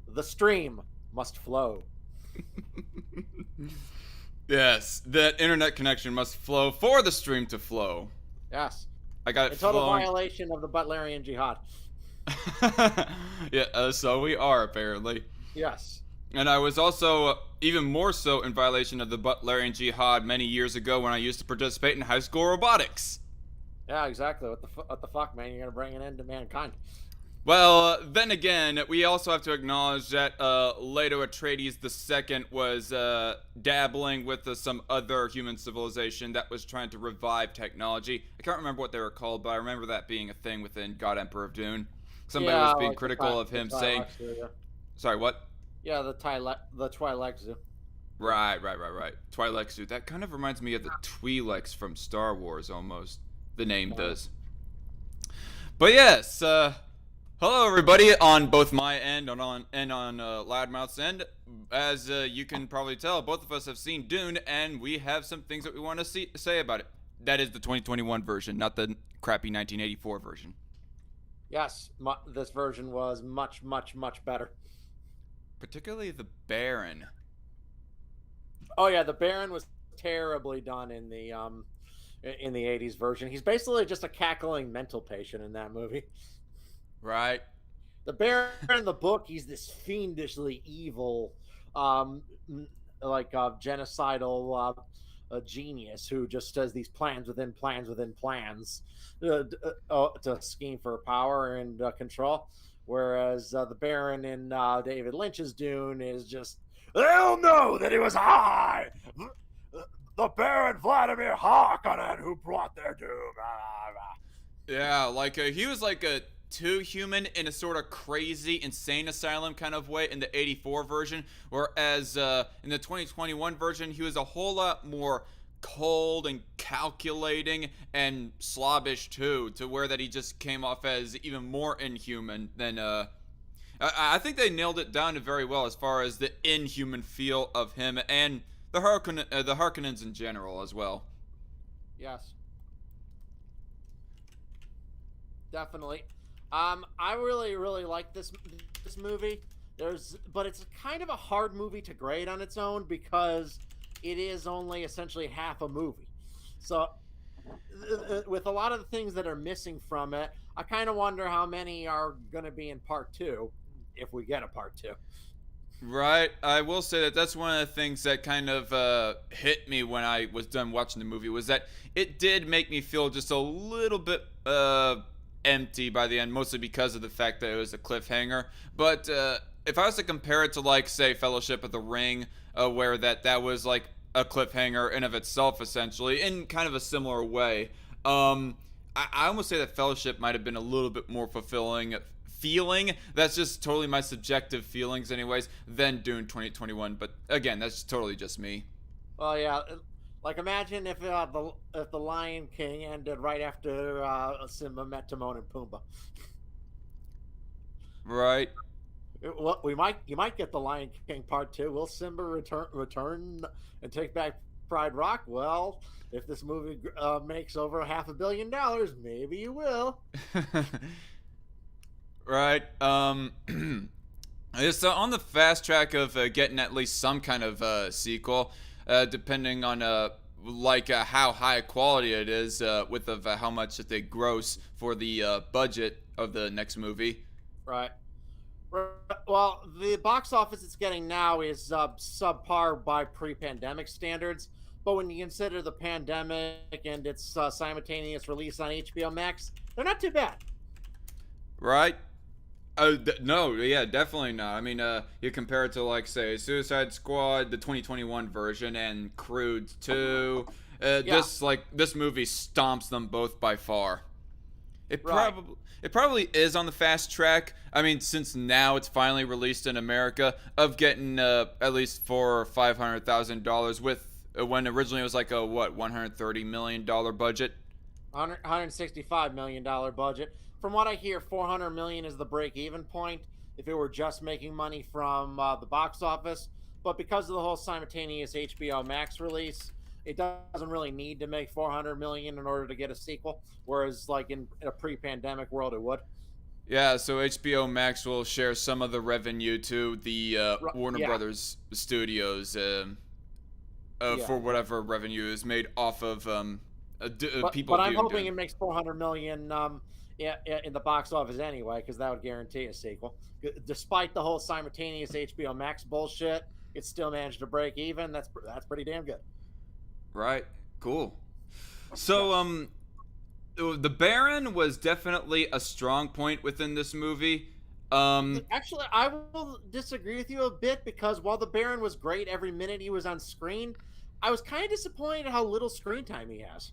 The stream must flow. Yes, that internet connection must flow for the stream to flow. Yes. I got In it total flowing. violation of the Butlerian Jihad. Yeah, so we are apparently. Yes. And I was also even more so in violation of the Butlerian Jihad many years ago when I used to participate in high school robotics. Yeah, exactly. What the fuck, man? You're gonna bring an end to mankind. Well, then again, we also have to acknowledge that Leto Atreides II was dabbling with some other human civilization that was trying to revive technology. I can't remember what they were called, but I remember that being a thing within God Emperor of Dune. Somebody Yeah, was being like critical of him saying, yeah. "Sorry, what?" Yeah, the Twi'lek. Right. Twi'lek. That kind of reminds me of the Twi'leks from Star Wars, almost. The name does. But yes, hello everybody on both my end and on Loudmouth's end. As you can probably tell, both of us have seen Dune, and we have some things that we want to say about it. That is the 2021 version, not the crappy 1984 version. Yes, this version was much, much, much better. Particularly the Baron. Oh yeah, the Baron was terribly done in the 80s version. He's basically just a cackling mental patient in that movie. Right. The Baron in the book, he's this fiendishly evil, genocidal genius who just does these plans within plans within plans to scheme for power and control. Whereas the Baron in David Lynch's Dune is just, they'll know that it was I, the Baron Vladimir Harkonnen, who brought their doom. Yeah, like he was like a too human in a sort of crazy insane asylum kind of way in the 84 version, whereas in the 2021 version he was a whole lot more cold and calculating and slobbish too, to where that he just came off as even more inhuman than I think they nailed it down very well as far as the inhuman feel of him and the Harkonnens in general as well. Yes, definitely. I really, really like this movie. But it's kind of a hard movie to grade on its own because it is only essentially half a movie. So, with a lot of the things that are missing from it, I kind of wonder how many are going to be in part two, if we get a part two. Right. I will say that that's one of the things that kind of hit me when I was done watching the movie, was that it did make me feel just a little bit empty by the end, mostly because of the fact that it was a cliffhanger. But if I was to compare it to, like, say, Fellowship of the Ring, where that was like a cliffhanger in of itself, essentially, in kind of a similar way, I almost say that Fellowship might have been a little bit more fulfilling feeling. That's just totally my subjective feelings anyways, than Dune 2021. But again, that's totally just me. Well, yeah. Like, imagine if the Lion King ended right after Simba met Timon and Pumbaa. Right. Well, you might get the Lion King part two. Will Simba return and take back Pride Rock? Well, if this movie makes over $500 million, maybe you will. Right. It's on the fast track of getting at least some kind of sequel, depending on how high quality it is, with how much that they gross for the budget of the next movie. Right. Well, the box office it's getting now is subpar by pre-pandemic standards, but when you consider the pandemic and its simultaneous release on HBO Max, they're not too bad. Right. No, yeah, definitely not. I mean, you compare it to, like, say, Suicide Squad, the 2021 version, and Crude 2. Yeah. This movie stomps them both by far. It probably is on the fast track. I mean, since now it's finally released in America, of getting at least $400,000 or $500,000 with when originally it was like a $130 million budget. $165 million budget. From what I hear, $400 million is the break-even point if it were just making money from the box office. But because of the whole simultaneous HBO Max release, it doesn't really need to make $400 million in order to get a sequel. Whereas, like in a pre-pandemic world, it would. Yeah, so HBO Max will share some of the revenue to the Warner Yeah, Brothers studios yeah, for whatever revenue is made off of people but I'm viewing hoping Dune. it makes 400 million in the box office anyway, because that would guarantee a sequel. Despite the whole simultaneous HBO Max bullshit, it still managed to break even. That's pretty damn good. Right. Cool. So, Yes. the Baron was definitely a strong point within this movie. Um, Actually, I will disagree with you a bit because while the Baron was great every minute he was on screen, I was kind of disappointed how little screen time he has.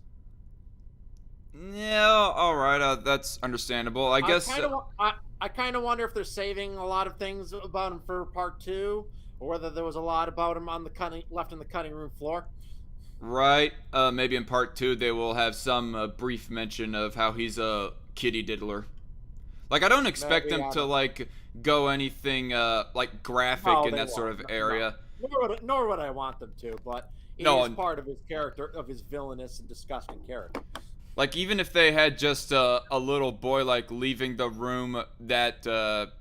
yeah, all right, that's understandable. I I guess. kind of I kind of wonder if they're saving a lot of things about him for part two, or whether there was a lot about him on the cutting left on the cutting room floor. Right. Maybe in part two they will have some brief mention of how he's a kitty diddler. Like I don't expect Maybe them I to don't. like go anything like graphic No, in they that sort won't. of No, area. nor would I want them to. But it is No, part of his character, of his villainous and disgusting character. like even if they had just a little boy like leaving the room that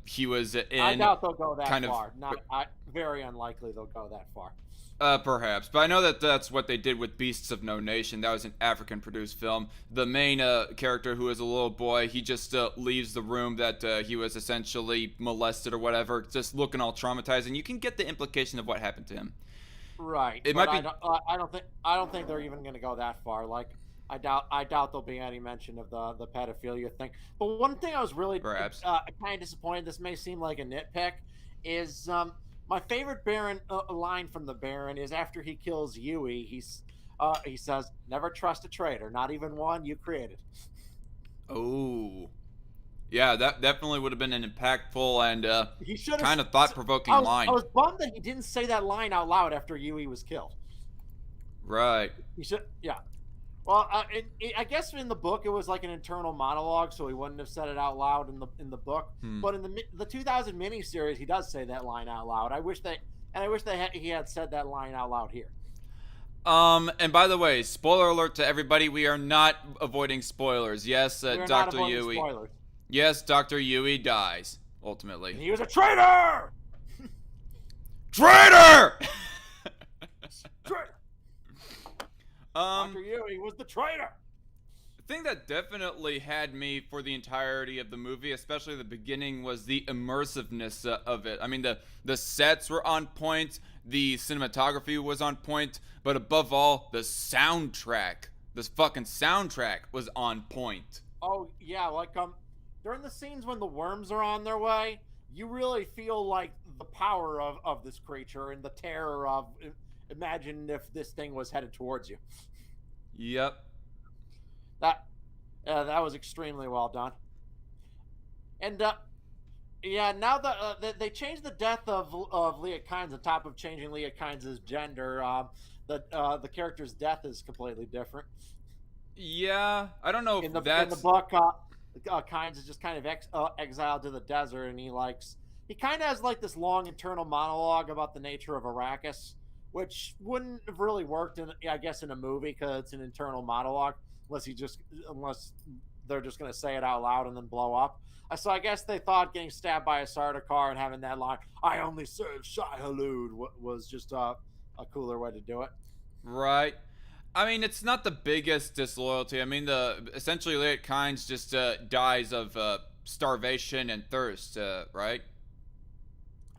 he was I in, doubt they'll go that kind of. far. Very unlikely they'll go that far. Perhaps, but I know that that's what they did with Beasts of No Nation. That was an African-produced film. The main character, who is a little boy, he just leaves the room that he was essentially molested or whatever, just looking all traumatized, and you can get the implication of what happened to him. Right, It but might be I don't think they're even going to go that far. Like I doubt there'll be any mention of the pedophilia thing. But one thing I was really perhaps. kind of disappointed. This may seem like a nitpick. Is my favorite Baron line from the Baron is after he kills Yui. He says, "Never trust a traitor, not even one you created." Oh, yeah, that definitely would have been an impactful and He should have. kind of thought-provoking I line. was bummed that he didn't say that line out loud after Yui was killed. Right. He should, yeah. Well, I guess in the book it was like an internal monologue, so he wouldn't have said it out loud in the book. Hmm. But in the 2000 miniseries, he does say that line out loud. I wish he had said that line out loud here. And by the way, spoiler alert to everybody: we are not avoiding spoilers. Yes, We are not Doctor avoiding Yui. spoilers. Yes, Doctor Yui dies And ultimately. he was a traitor. Traitor. Traitor. um, Dr. Yui was the traitor. the thing that definitely had me for the entirety of the movie, especially the beginning, was the immersiveness of it. I mean, the sets were on point, the cinematography was on point, but above all, the soundtrack. This fucking soundtrack was on point. Oh yeah, like during the scenes when the worms are on their way, you really feel like the power of this creature and the terror of imagine if this thing was headed towards you. Yep. That that was extremely well done. And yeah, now that they changed the death of Leah Kynes on top of changing Leah Kynes' gender, the character's death is completely different. Yeah, I don't know In if the that's book, Kynes is just kind of exiled to the desert, and he kind of has like this long internal monologue about the nature of Arrakis, which wouldn't have really worked in, I guess, in a movie because it's an internal monologue, unless they're just going to say it out loud and then blow up. So I guess they thought getting stabbed by a Sardaukar and having that line, "I only serve Shai Hulud," was just a cooler way to do it. right. I mean, it's not the biggest disloyalty. I mean, the essentially Leia Kynes just dies of starvation and thirst, right?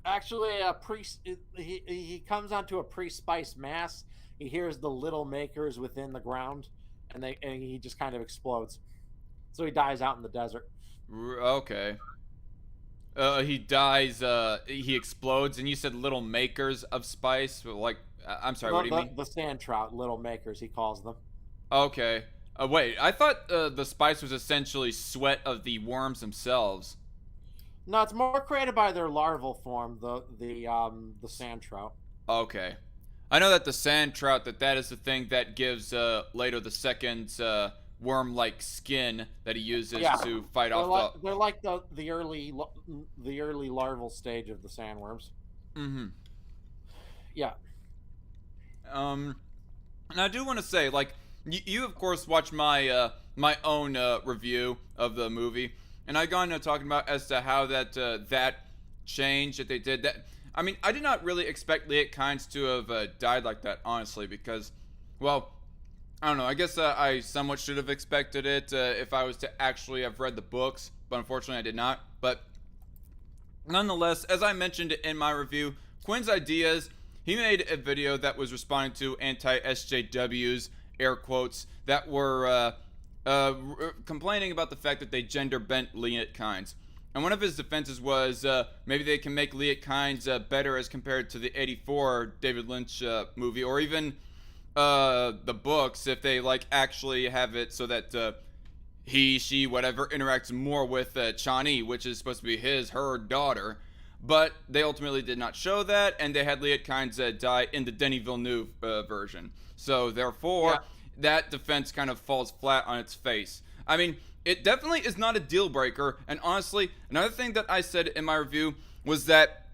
Actually, a priest. He comes onto a pre-spiced mass. He hears the little makers within the ground, and he just kind of explodes. So he dies out in the desert. Okay. He dies. He explodes, and you said little makers of spice. Like, I'm sorry. What do you mean? The sand trout, little makers, he calls them. Okay. Wait. I thought the spice was essentially sweat of the worms themselves. No, it's more created by their larval form, the sand trout. Okay. I know that the sand trout that is the thing that gives Leto the second worm-like skin that he uses Yeah, to fight off they're like the early larval stage of the sandworms. the. Mm-hmm. Yeah. And I do want to say, like, you of course watched my my own review of the movie, and I got into talking about as to how that that change that they did. That I mean, I did not really expect Liet Kynes to have died like that, honestly, because, well, I don't know. I guess I somewhat should have expected it if I was to actually have read the books, but unfortunately I did not. But nonetheless, as I mentioned in my review, Quinn's ideas, he made a video that was responding to anti-SJWs, air quotes, that were complaining about the fact that they gender bent Liet Kynes. And one of his defenses was maybe they can make Liet Kynes better as compared to the '84 David Lynch movie, or even the books, if they like actually have it so that he, she, whatever interacts more with Chani, which is supposed to be her daughter. But they ultimately did not show that, and they had Liet Kynes die in the Denis Villeneuve version. So therefore, that defense kind of falls flat on its face. I mean, it definitely is not a deal breaker. And honestly, another thing that I said in my review was that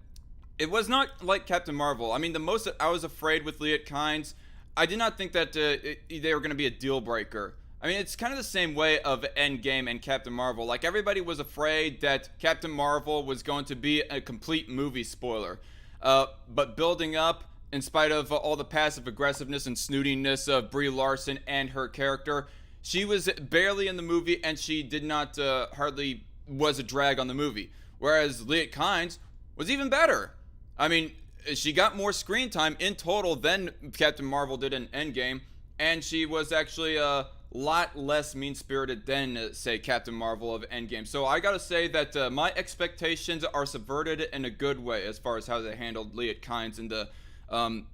it was not like Captain Marvel. I mean, the most that I was afraid with Liet Kynes, I did not think that they were going to be a deal breaker. I mean, it's kind of the same way of Endgame and Captain Marvel. Like, everybody was afraid that Captain Marvel was going to be a complete movie spoiler. But building up, in spite of all the passive aggressiveness and snootiness of Brie Larson and her character, she was barely in the movie, and she did not hardly was a drag on the movie. Whereas Liet Kynes was even better. I mean, she got more screen time in total than Captain Marvel did in Endgame, and she was actually a lot less mean-spirited than, say, Captain Marvel of Endgame. So I gotta say that my expectations are subverted in a good way as far as how they handled Liet Kynes in the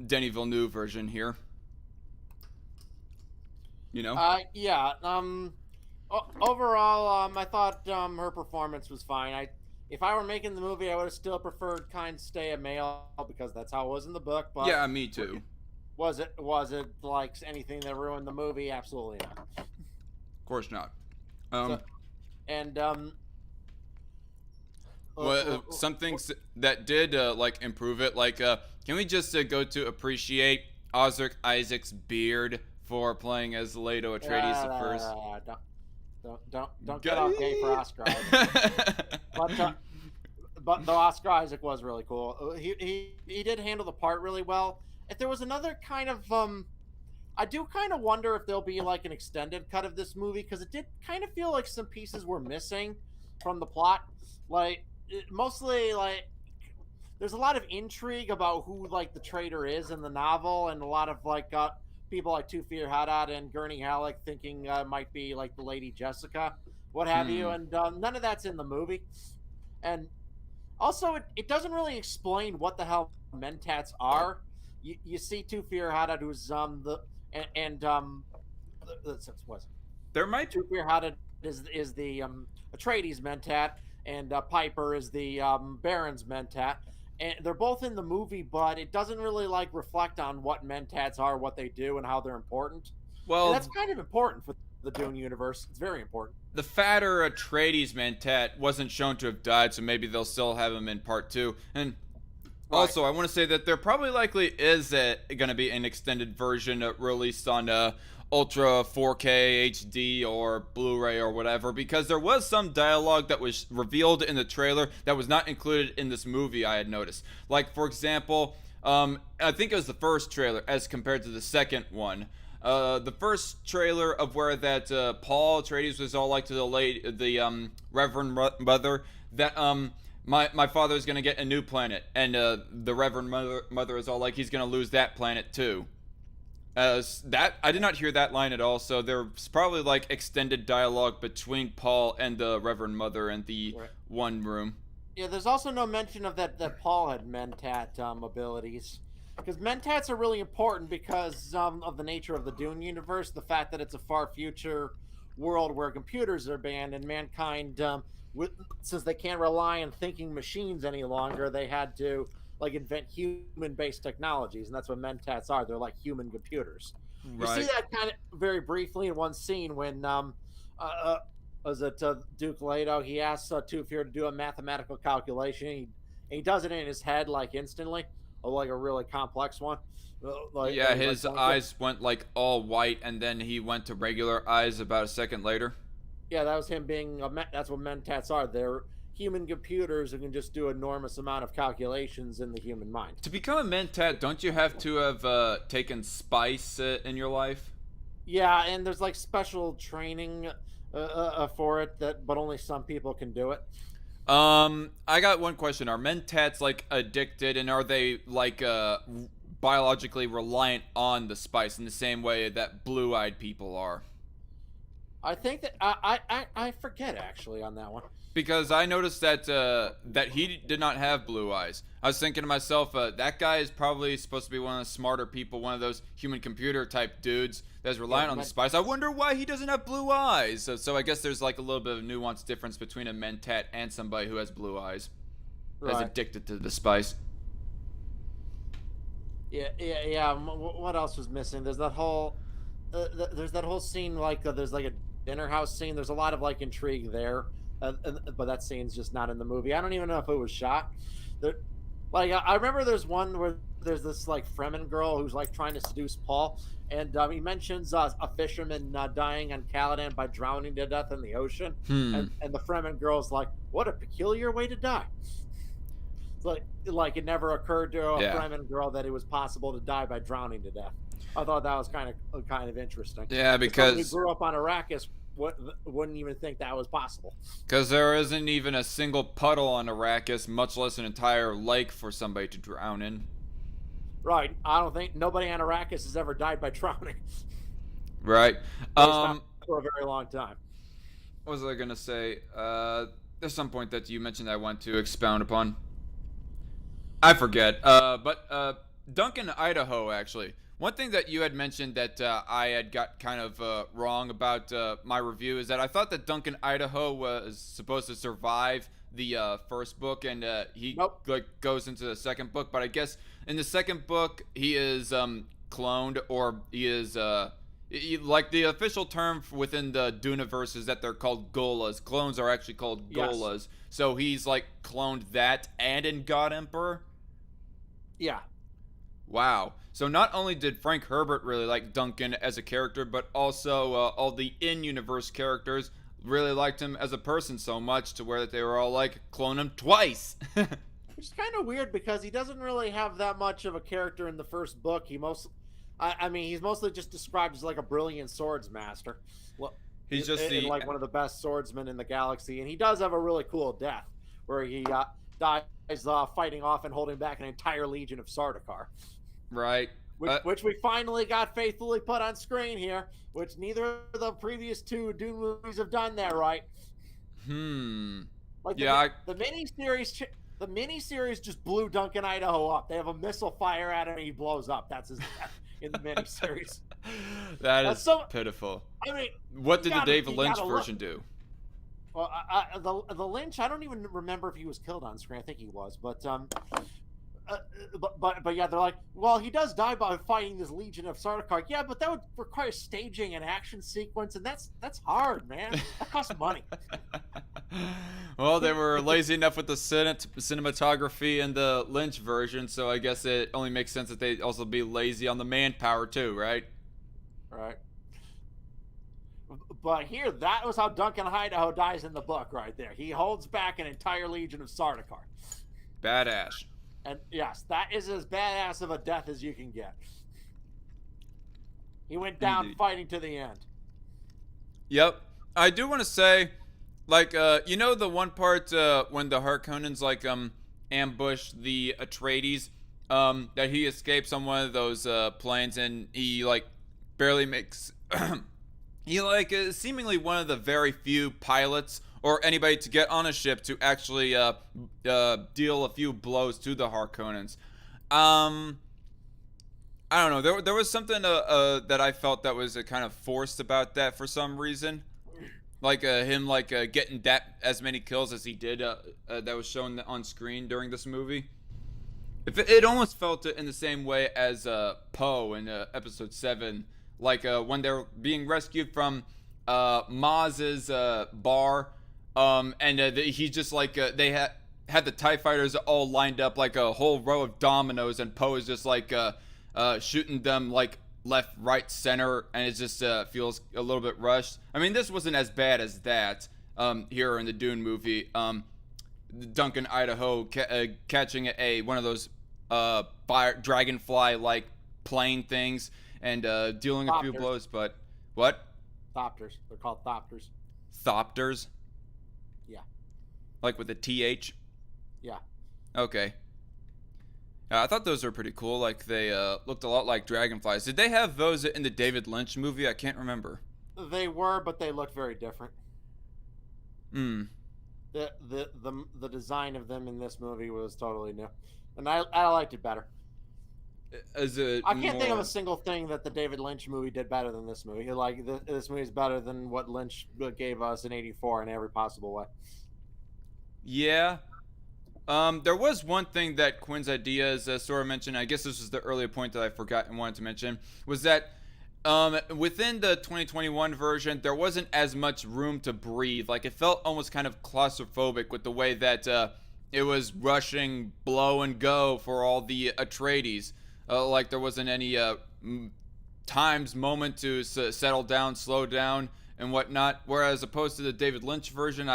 Denis Villeneuve version here. You know? Yeah. Overall, I thought her performance was fine. If I were making the movie, I would have still preferred Kynes stay a male because that's how it was in the book. But yeah, me too. Was it like anything that ruined the movie? Absolutely not. Of course not. Some things that did like improve it, like can we just go to appreciate Osric Isaac's beard for playing as Leto Atreides at first? Don't get off gay for Oscar Isaac. But the Oscar Isaac was really cool. He did handle the part really well. If there was another kind of I do kind of wonder if there'll be like an extended cut of this movie, because it did kind of feel like some pieces were missing from the plot. Like mostly like there's a lot of intrigue about who like the traitor is in the novel, and a lot of like people like Tufir Haddad and Gurney Halleck thinking might be like the Lady Jessica, what have you, and none of that's in the movie. And also it doesn't really explain what the hell mentats are. You see Tufir Haddad, who's there might Tufir Haddad is the Atreides mentat, and Piper is the Baron's mentat, and they're both in the movie, but it doesn't really like reflect on what mentats are, what they do, and how they're important. Well, and that's kind of important for the Dune universe. It's very important. The fatter Atreides mentat wasn't shown to have died, so maybe they'll still have him in part 2. And also, I want to say that there probably likely is going to be an extended version released on Ultra 4K HD or Blu-ray or whatever, because there was some dialogue that was revealed in the trailer that was not included in this movie, I had noticed. Like, for example, I think it was the first trailer as compared to the second one. The first trailer of where that Paul Atreides was all like to the Reverend Mother that my father is gonna get a new planet, and the Reverend Mother is all like he's gonna lose that planet too. That I did not hear that line at all. So there's probably like extended dialogue between Paul and the Reverend Mother in the one room. Yeah, there's also no mention of that Paul had mentat abilities. Because mentats are really important because of the nature of the Dune universe, the fact that it's a far future world where computers are banned, and mankind, since they can't rely on thinking machines any longer, they had to like invent human-based technologies, and that's what mentats are. They're like human computers. Right. You see that kind of very briefly in one scene when was it Duke Leto? He asks Tufir to do a mathematical calculation. And he does it in his head like instantly. Like a really complex one. Like, yeah, his eyes went like all white, and then he went to regular eyes about a second later. Yeah, that was him being that's what mentats are. They're human computers who can just do enormous amount of calculations in the human mind. To become a mentat, don't you have to have taken spice in your life? Yeah, and there's like special training for it but only some people can do it. I got one question. Are mentats like addicted, and are they like biologically reliant on the spice in the same way that blue-eyed people are? I think that I forget actually on that one. Because I noticed that that he did not have blue eyes. I was thinking to myself, that guy is probably supposed to be one of the smarter people, one of those human computer type dudes that's reliant on the spice. I wonder why he doesn't have blue eyes. So I guess there's like a little bit of a nuanced difference between a mentat and somebody who has blue eyes, that's addicted to the spice. Yeah. What else was missing? There's that whole scene, like there's like a dinner house scene. There's a lot of like intrigue there. But that scene's just not in the movie. I don't even know if it was shot. Like I remember there's one where there's this like Fremen girl who's like trying to seduce Paul, and he mentions a fisherman dying on Caladan by drowning to death in the ocean, and the Fremen girl's like, "What a peculiar way to die." It's like it never occurred to a Fremen girl that it was possible to die by drowning to death. I thought that was kind of interesting. Yeah, because he grew up on Arrakis. Wouldn't even think that was possible. Because there isn't even a single puddle on Arrakis, much less an entire lake for somebody to drown in. Right. I don't think nobody on Arrakis has ever died by drowning. Right. For a very long time. What was I gonna say? There's some point that you mentioned that I want to expound upon. I forget. But Duncan, Idaho, actually. One thing that you had mentioned that I had got kind of wrong about my review is that I thought that Duncan, Idaho was supposed to survive the first book, and he like goes into the second book. But I guess in the second book he is cloned, or he is like the official term within the Duneverse is that they're called Golas. Clones are actually called Golas. Yes. So he's like cloned that and in God Emperor. Yeah. Wow. So not only did Frank Herbert really like Duncan as a character, but also all the in-universe characters really liked him as a person so much to where that they were all like, clone him twice. Which is kind of weird because he doesn't really have that much of a character in the first book. He's mostly just described as like a brilliant swords master. Well, he's just like one of the best swordsmen in the galaxy, and he does have a really cool death where he dies fighting off and holding back an entire legion of Sardaukar. Right. Which we finally got faithfully put on screen here, which neither of the previous two Dune movies have done that right. Like the miniseries just blew Duncan, Idaho up. They have a missile fire at him and he blows up. That's his death in the miniseries. That is pitiful. I mean, what did the David Lynch version do? Well, the Lynch, I don't even remember if he was killed on screen. I think he was, but yeah, they're like, well, he does die by fighting this legion of Sardaukar. Yeah, but that would require staging an action sequence, and that's hard, man. That costs money. Well, they were lazy enough with the cinematography in the Lynch version, so I guess it only makes sense that they'd also be lazy on the manpower too, right? Right. But here, that was how Duncan, Idaho dies in the book right there. He holds back an entire legion of Sardaukar. Badass. And yes, that is as badass of a death as you can get. He went down fighting to the end. Yep. I do want to say, like, you know the one part when the Harkonnens, like, ambush the Atreides, that he escapes on one of those planes and he, like, barely makes... he, like, is seemingly one of the very few pilots or anybody to get on a ship to actually deal a few blows to the Harkonnens. I don't know. There was something that I felt that was kind of forced about that for some reason. Like him getting that as many kills as he did that was shown on screen during this movie. It almost felt it in the same way as Poe in episode 7. Like when they're being rescued from Maz's bar. And he just like they had the TIE fighters all lined up like a whole row of dominoes, and Poe is just like shooting them like left, right, center, and it just feels a little bit rushed. I mean, this wasn't as bad as that here in the Dune movie. Duncan Idaho catching one of those dragonfly like plane things and dealing a few blows, but what? Thopters. They're called thopters. Thopters? Yeah. Like with a TH? Yeah. Okay. I thought those were pretty cool. Like they looked a lot like dragonflies. Did they have those in the David Lynch movie? I can't remember. They were, but they looked very different. Hmm. The design of them in this movie was totally new, and I liked it better. I can't think of a single thing that the David Lynch movie did better than this movie. Like this movie is better than what Lynch gave us in '84 in every possible way. Yeah. There was one thing that Quinn's Ideas sort of mentioned. I guess this was the earlier point that I forgot and wanted to mention, was that within the 2021 version, there wasn't as much room to breathe. Like it felt almost kind of claustrophobic with the way that it was rushing blow and go for all the Atreides. Like there wasn't any moment to settle down, slow down, and whatnot. Whereas opposed to the David Lynch version,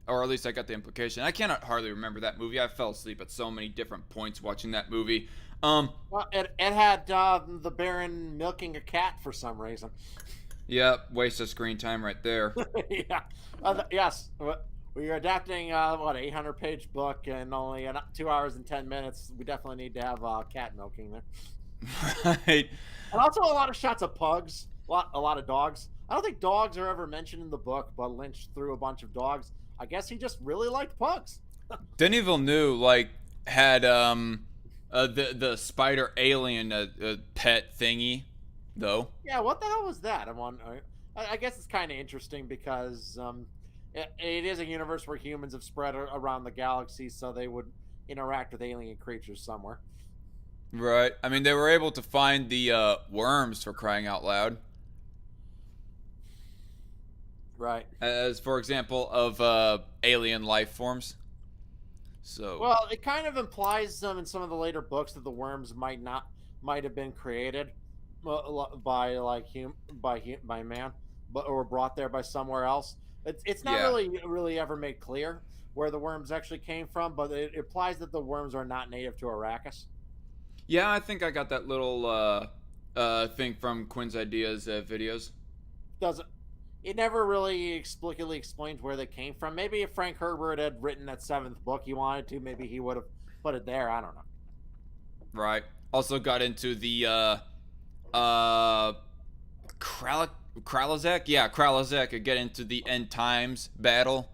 or at least I got the implication. I cannot hardly remember that movie. I fell asleep at so many different points watching that movie. Well, it had the Baron milking a cat for some reason. Yeah, waste of screen time right there. Yeah. Yes. We are adapting 800-page book in only 2 hours and 10 minutes. We definitely need to have cat milking there. Right. And also a lot of shots of pugs. A lot of dogs. I don't think dogs are ever mentioned in the book, but Lynch threw a bunch of dogs. I guess he just really liked pugs. Denis Villeneuve had the spider alien pet thingy, though. Yeah, what the hell was that? I guess it's kind of interesting because it is a universe where humans have spread around the galaxy, so they would interact with alien creatures somewhere. Right. I mean, they were able to find the worms, for crying out loud. Right. As for example of alien life forms. So. Well, it kind of implies in some of the later books that the worms might have been created by man, or brought there by somewhere else. It's not really ever made clear where the worms actually came from, but it implies that the worms are not native to Arrakis. Yeah, I think I got that little thing from Quinn's Ideas videos. It never really explicitly explained where they came from. Maybe if Frank Herbert had written that 7th book he wanted to, maybe he would have put it there. I don't know. Right. Also got into the Kralazek? Yeah, Kralazek. Get into the end times battle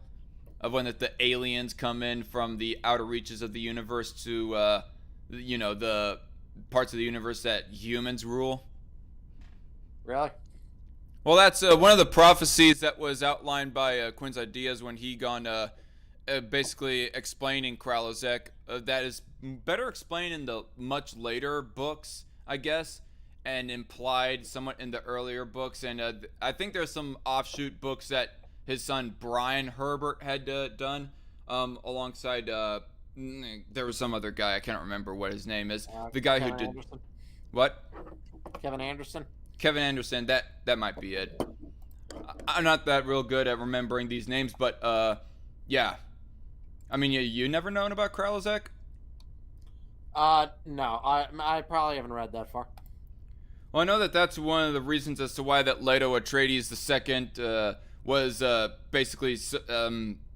of when the aliens come in from the outer reaches of the universe to the parts of the universe that humans rule. Really? Well, that's one of the prophecies that was outlined by Quinn's Ideas when he gone basically explaining Kralazek. That is better explained in the much later books, I guess, and implied somewhat in the earlier books. And I think there's some offshoot books that his son Brian Herbert had done alongside. There was some other guy, I can't remember what his name is. The guy Kevin who did Anderson. What? Kevin Anderson. Kevin Anderson, that might be it. I'm not that real good at remembering these names, but yeah. I mean, you never known about Kralazek? No, I probably haven't read that far. Well, I know that's one of the reasons as to why that Leto Atreides II was basically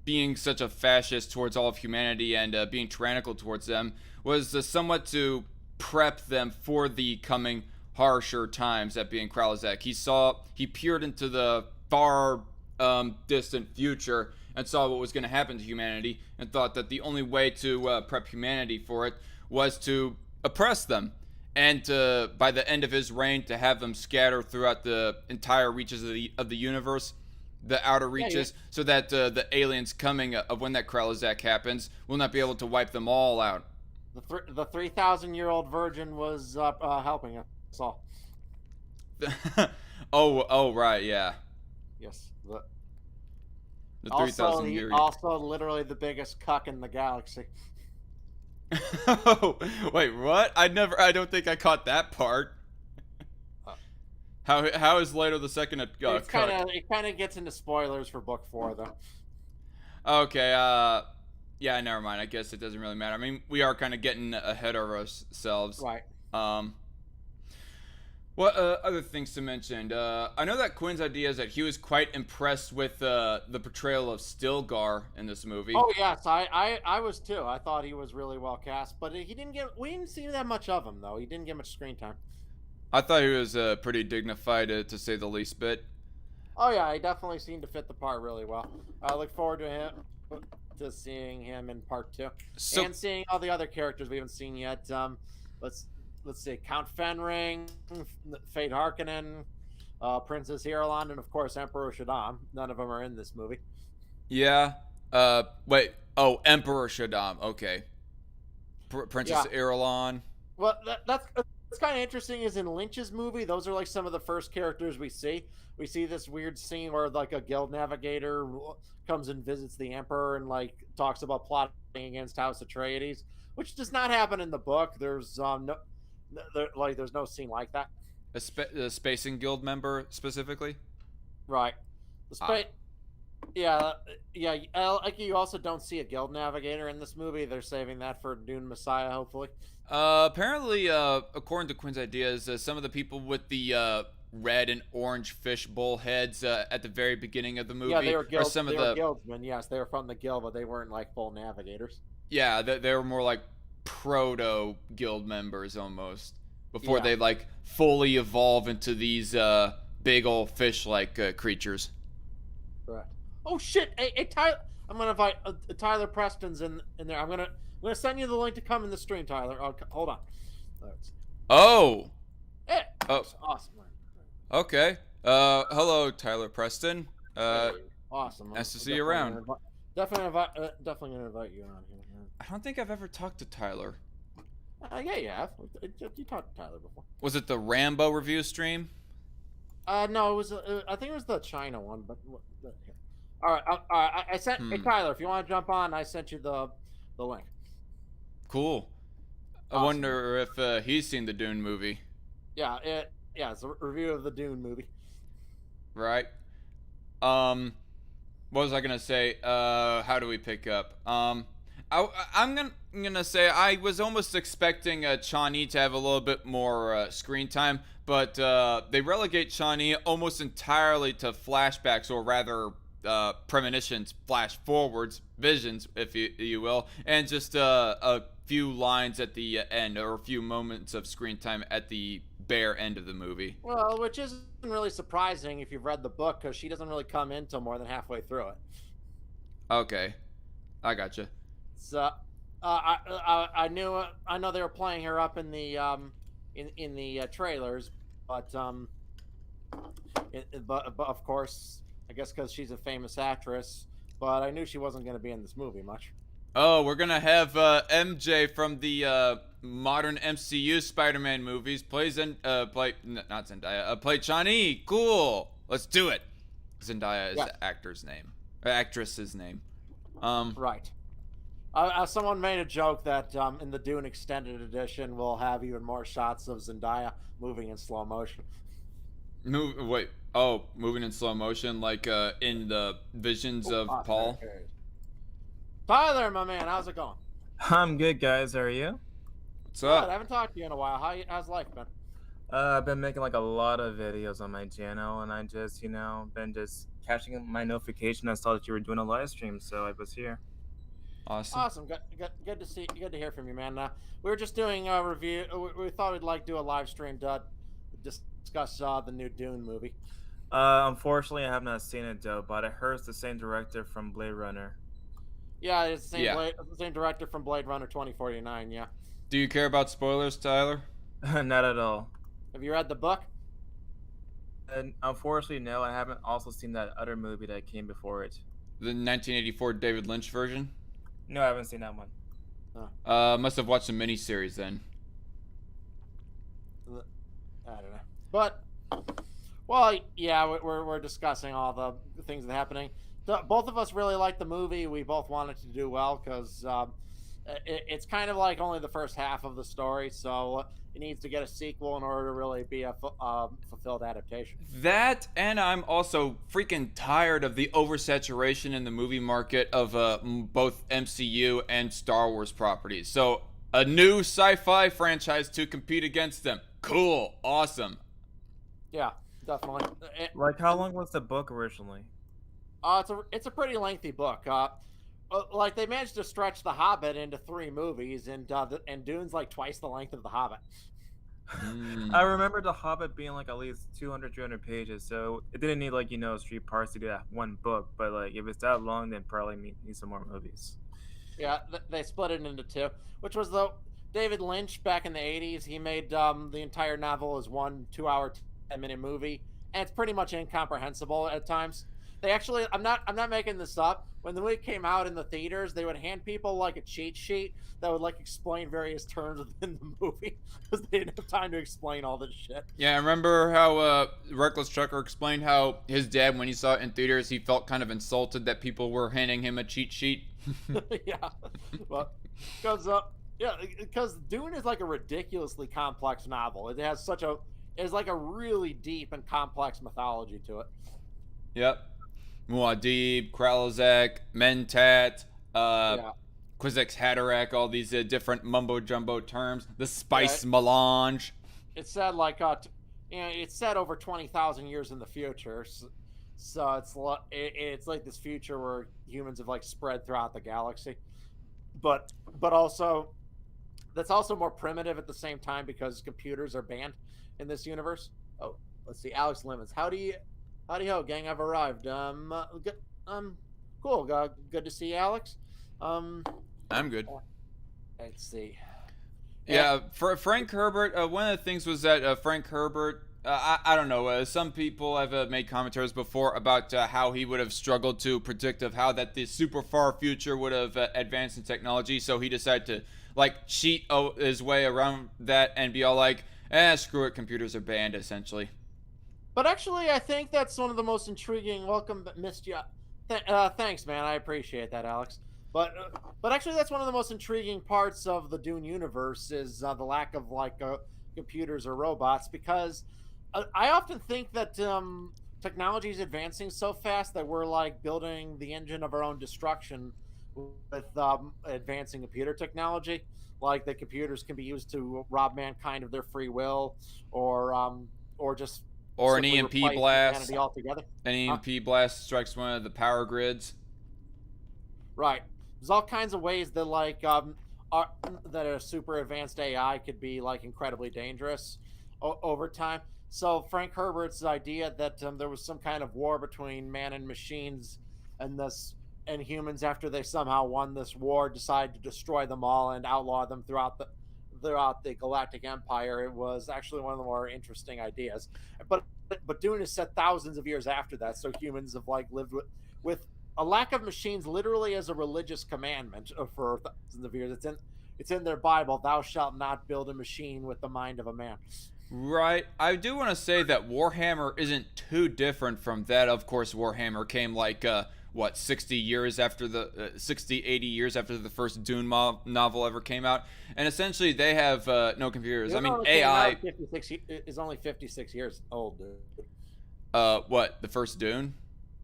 being such a fascist towards all of humanity and being tyrannical towards them, was somewhat to prep them for the coming harsher times, that being Kralazek. He peered into the far distant future and saw what was going to happen to humanity and thought that the only way to prep humanity for it was to oppress them, and by the end of his reign to have them scatter throughout the entire reaches of the universe, the outer reaches, so that the aliens coming of when that Kralazek happens will not be able to wipe them all out. The 3,000-year-old virgin was helping us all. oh right, yeah. Yes. The 3,000 year. Also, literally the biggest cuck in the galaxy. Oh, wait, what? I don't think I caught that part. How is Leto the Second a It's cook? it kind of gets into spoilers for book 4 though. Okay. Yeah. Never mind. I guess it doesn't really matter. I mean, we are kind of getting ahead of ourselves. Right. Um. What other things to mention? I know that Quinn's idea is that he was quite impressed with the portrayal of Stilgar in this movie. Oh yes, I was too. I thought he was really well cast, but he didn't get. We didn't see that much of him though. He didn't get much screen time. I thought he was pretty dignified, to say the least bit. Oh yeah, he definitely seemed to fit the part really well. I look forward to seeing him in part 2 and seeing all the other characters we haven't seen yet. Let's see, Count Fenring, Fate Harkonnen, Princess Irulan, and of course Emperor Shaddam. None of them are in this movie. Yeah. Wait. Oh, Emperor Shaddam. Okay. Princess Irulan. Well, that's kind of interesting. Is in Lynch's movie, those are like some of the first characters we see. We see this weird scene where like a guild navigator comes and visits the Emperor and like talks about plotting against House Atreides, which does not happen in the book. There's there's no scene like that. A Spacing Guild member specifically. Right. Yeah. Like you also don't see a guild navigator in this movie. They're saving that for Dune Messiah, hopefully. Apparently, according to Quinn's ideas, some of the people with the red and orange fishbowl heads at the very beginning of the movie they were guildsmen. Yes, they were from the guild, but they weren't like full navigators. Yeah, they were more like proto guild members almost before they like fully evolve into these big old fish-like creatures. Right. Oh shit! Hey, Tyler, I'm gonna invite Tyler Preston's in there. I'm gonna send you the link to come in the stream, Tyler. Hold on. Oh. Hey. Oh. Awesome. Okay. Hello, Tyler Preston. Awesome. Nice to see you around. Definitely gonna invite you on here. I don't think I've ever talked to Tyler. Yeah, you have. You talked to Tyler before. Was it the Rambo review stream? No, it was. I think it was the China one. But all right. I sent. Hey, Tyler, if you want to jump on, I sent you the link. Cool. Awesome. I wonder if he's seen the Dune movie. Yeah. It's a review of the Dune movie. Right. What was I gonna say? How do we pick up? I'm gonna say I was almost expecting Chani to have a little bit more screen time, but they relegate Chani almost entirely to flashbacks, or rather premonitions, flash forwards, visions, if you will, and just a few lines at the end, or a few moments of screen time at the bare end of the movie. Well, which isn't really surprising if you've read the book, because she doesn't really come in till more than halfway through it. Okay, I gotcha. So, I know they were playing her up in the trailers, but of course, I guess because she's a famous actress. But I knew she wasn't going to be in this movie much. Oh, we're gonna have MJ from the modern MCU Spider-Man movies play Chani. Cool. Let's do it. Zendaya is the actress's name. Right. Someone made a joke that in the Dune Extended Edition, we'll have even more shots of Zendaya moving in slow motion. Moving in slow motion, like in the visions of Paul. Tyler, my man, how's it going? I'm good, guys. How are you? What's up? I haven't talked to you in a while. How's life been? I've been making like a lot of videos on my channel, and I just, been just catching my notification. I saw that you were doing a live stream, so I was here. Awesome. Good to see. Good to hear from you, man. We were just doing a review. We thought we'd do a live stream to discuss the new Dune movie. Unfortunately, I have not seen it though, but I heard it's the same director from Blade Runner. Yeah, it's the same director from Blade Runner 2049. Yeah. Do you care about spoilers, Tyler? Not at all. Have you read the book? And unfortunately, no. I haven't also seen that other movie that came before it. The 1984 David Lynch version? No, I haven't seen that one. Must have watched the miniseries then. I don't know. But, well, yeah, we're discussing all the things that are happening. Both of us really liked the movie. We both wanted to do well because It's kind of like only the first half of the story, so it needs to get a sequel in order to really be a fulfilled adaptation. That, and I'm also freaking tired of the oversaturation in the movie market of both MCU and Star Wars properties. So a new sci-fi franchise to compete against them. Cool, awesome. Yeah, definitely. Like, how long was the book originally? It's a pretty lengthy book. Like they managed to stretch The Hobbit into 3 movies, and Dune's like twice the length of The Hobbit. I remember The Hobbit being like at least 200, 300 pages, so it didn't need like 3 parts to do that one book. But like if it's that long, then probably need some more movies. Yeah, they split it into 2, which was David Lynch back in the 80s. He made the entire novel as one 2-hour, 10-minute movie, and it's pretty much incomprehensible at times. They actually, I'm not making this up. When the movie came out in the theaters, they would hand people like a cheat sheet that would like explain various terms within the movie because they didn't have time to explain all this shit. Yeah, I remember how Reckless Trucker explained how his dad, when he saw it in theaters, he felt kind of insulted that people were handing him a cheat sheet. Yeah, well, because Dune is like a ridiculously complex novel. It has it's like a really deep and complex mythology to it. Yep. Muad'Dib, Kralazak, Mentat, Yeah. Kwisatz Haderach, all these different mumbo jumbo terms. The spice melange. It's said like it's set over 20,000 years in the future, so it's like this future where humans have like spread throughout the galaxy, but also that's also more primitive at the same time because computers are banned in this universe. Oh, let's see, Alex Lemons. Howdy ho, gang. I've arrived. Good, cool. Good to see you, Alex. I'm good. Let's see. Yeah, for Frank Herbert, one of the things was that Frank Herbert, I don't know, some people have made commentaries before about how he would have struggled to predict of how that the super far future would have advanced in technology, so he decided to like cheat his way around that and be all like, screw it, computers are banned, essentially. But actually, I think that's one of the most intriguing. Welcome, missed you. Thanks, man. I appreciate that, Alex. But actually, that's one of the most intriguing parts of the Dune universe is the lack of like computers or robots. Because I often think that technology is advancing so fast that we're like building the engine of our own destruction with advancing computer technology. Like the computers can be used to rob mankind of their free will, or just or an EMP blast. Altogether. An EMP blast strikes one of the power grids. Right. There's all kinds of ways that like that a super advanced AI could be like incredibly dangerous over time. So Frank Herbert's idea that there was some kind of war between man and machines, and humans after they somehow won this war decide to destroy them all and outlaw them throughout the galactic empire. It was actually one of the more interesting ideas. But Dune is set thousands of years after that, so humans have like lived with a lack of machines literally as a religious commandment for thousands of years. It's in their Bible, thou shalt not build a machine with the mind of a man. Right. I do want to say that Warhammer isn't too different from that. Of course, Warhammer came like 60 years after the 60 80 years after the first Dune novel ever came out, and essentially they have no computers. I mean, AI is only 56 years old, dude. What, the first Dune?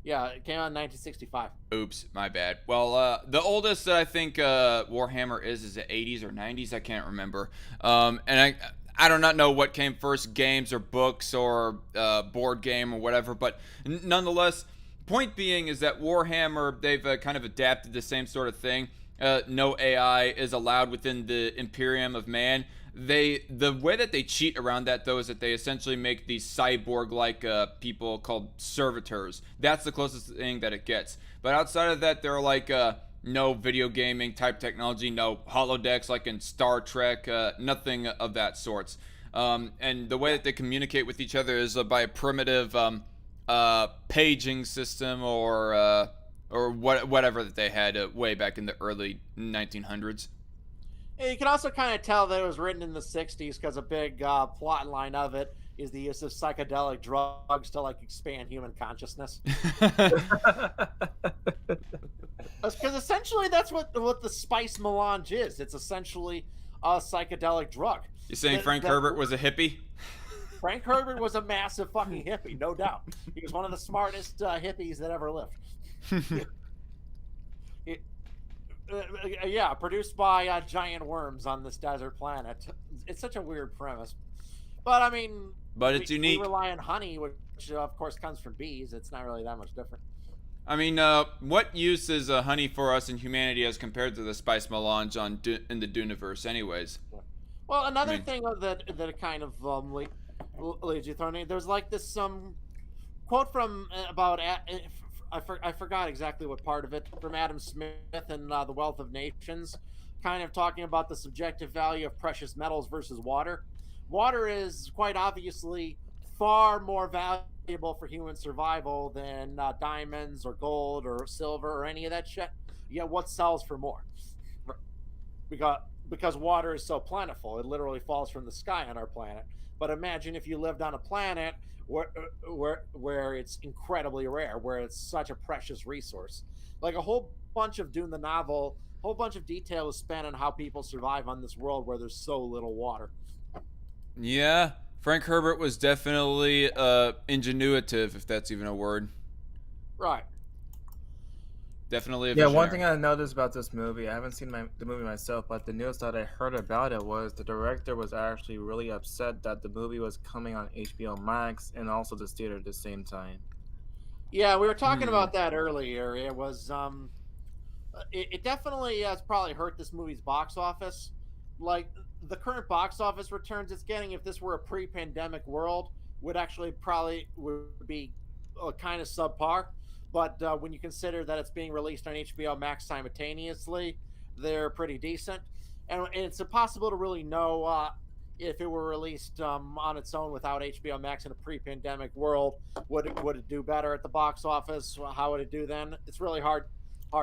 Yeah, it came out in 1965. Oops, my bad. Well, the oldest that I think Warhammer is the 80s or 90s. I can't remember. And I do not know what came first, games or books or board game or whatever. But nonetheless, point being is that Warhammer, they've kind of adapted the same sort of thing. No AI is allowed within the Imperium of Man. The way that they cheat around that, though, is that they essentially make these cyborg-like people called servitors. That's the closest thing that it gets. But outside of that, there are like no video gaming type technology, no holodecks like in Star Trek, nothing of that sorts. And the way that they communicate with each other is by a primitive paging system or whatever that they had way back in the early 1900s. You can also kind of tell that it was written in the 60s because a big plot line of it is the use of psychedelic drugs to like expand human consciousness. Because essentially that's what the spice melange is. It's essentially a psychedelic drug. You saying Frank Herbert was a hippie? Frank Herbert was a massive fucking hippie, no doubt. He was one of the smartest hippies that ever lived. Yeah, produced by giant worms on this desert planet. It's such a weird premise. But I mean, but it's unique. We rely on honey, which of course comes from bees. It's not really that much different. I mean, what use is honey for us in humanity as compared to the spice melange in the Duneverse, anyways? Well, another thing that kind of leads you thrown in. There's like this quote from about I forgot exactly what part of it, from Adam Smith and The Wealth of Nations, kind of talking about the subjective value of precious metals versus water. Water is quite obviously far more valuable for human survival than diamonds or gold or silver or any of that shit. Yet what sells for more? Because water is so plentiful, it literally falls from the sky on our planet. But imagine if you lived on a planet where it's incredibly rare, where it's such a precious resource. Like a whole bunch of Dune the novel, a whole bunch of detail is spent on how people survive on this world where there's so little water. Yeah, Frank Herbert was definitely ingenuitive, if that's even a word. Right. Definitely a visionary. Yeah, one thing I noticed about this movie, I haven't seen the movie myself, but the news that I heard about it was the director was actually really upset that the movie was coming on HBO Max and also the theater at the same time. Yeah, we were talking about that earlier. It was it definitely has probably hurt this movie's box office. Like the current box office returns it's getting, if this were a pre-pandemic world, would be kind of subpar. But when you consider that it's being released on HBO Max simultaneously, they're pretty decent. And it's impossible to really know if it were released on its own without HBO Max in a pre-pandemic world, would it do better at the box office? How would it do then? It's really hard.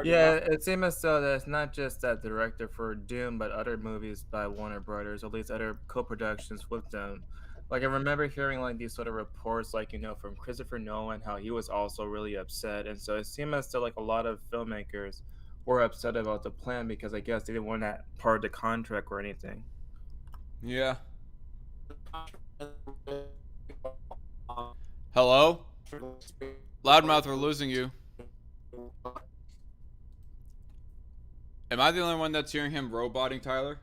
Yeah, it seems as though that it's not just that director for Dune, but other movies by Warner Brothers, or at least other co-productions with them. Like I remember hearing like these sort of reports, like from Christopher Nolan, how he was also really upset, and so it seemed as though like a lot of filmmakers were upset about the plan because I guess they didn't want that part of the contract or anything. Yeah. Hello? Loudmouth, we're losing you. Am I the only one that's hearing him roboting, Tyler?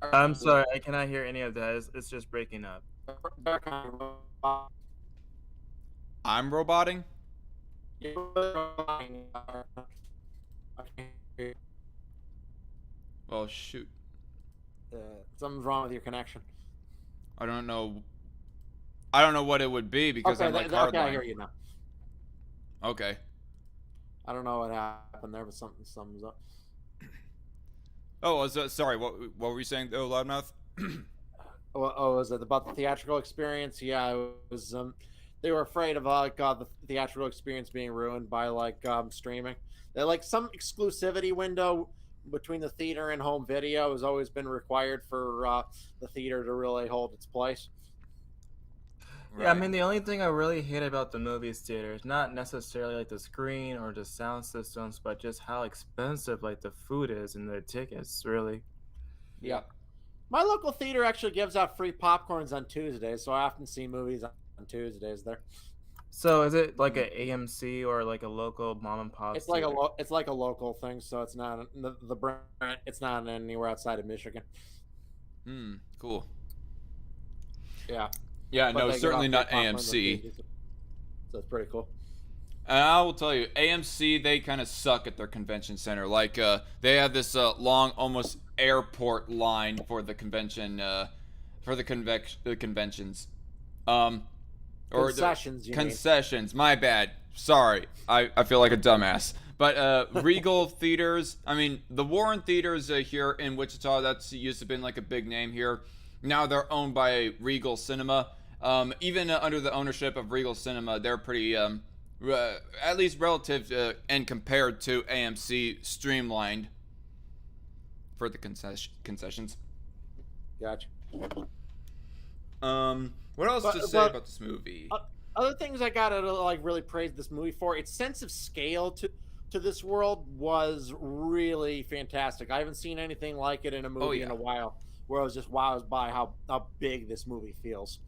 I'm sorry, I cannot hear any of that. It's just breaking up. I'm roboting? Well, shoot. Something's wrong with your connection. I don't know what it would be because I'm like hardline. Okay, I hear you now. Okay. I don't know what happened there, but something's up. Oh, sorry. What were you saying, though, Loudmouth? Was it about the theatrical experience? Yeah, it was. They were afraid of the theatrical experience being ruined by streaming. They're like some exclusivity window between the theater and home video has always been required for the theater to really hold its place. Yeah, I mean, the only thing I really hate about the movie theater is not necessarily like the screen or the sound systems, but just how expensive like the food is and the tickets, really. Yeah. My local theater actually gives out free popcorns on Tuesdays, so I often see movies on Tuesdays there. So is it like an AMC or like a local mom and pop? It's like a local thing, so it's not the brand. It's not anywhere outside of Michigan. Cool. Yeah. Yeah, no, certainly not AMC. So it's pretty cool. And I will tell you, AMC, they kind of suck at their convention center. Like, they have this long, almost airport line for the convention, for the conventions. Or concessions, concessions, my bad. Sorry, I feel like a dumbass. But Regal Theaters, I mean, the Warren Theaters here in Wichita, that's used to have been like a big name here. Now they're owned by Regal Cinema. Even under the ownership of Regal Cinema, they're pretty, at least relative and compared to AMC, streamlined for the concessions. Gotcha. What else to say about this movie? other things I gotta like really praise this movie for, its sense of scale to this world was really fantastic. I haven't seen anything like it in a Oh movie in yeah. a while, where I was just wowed by how big this movie feels.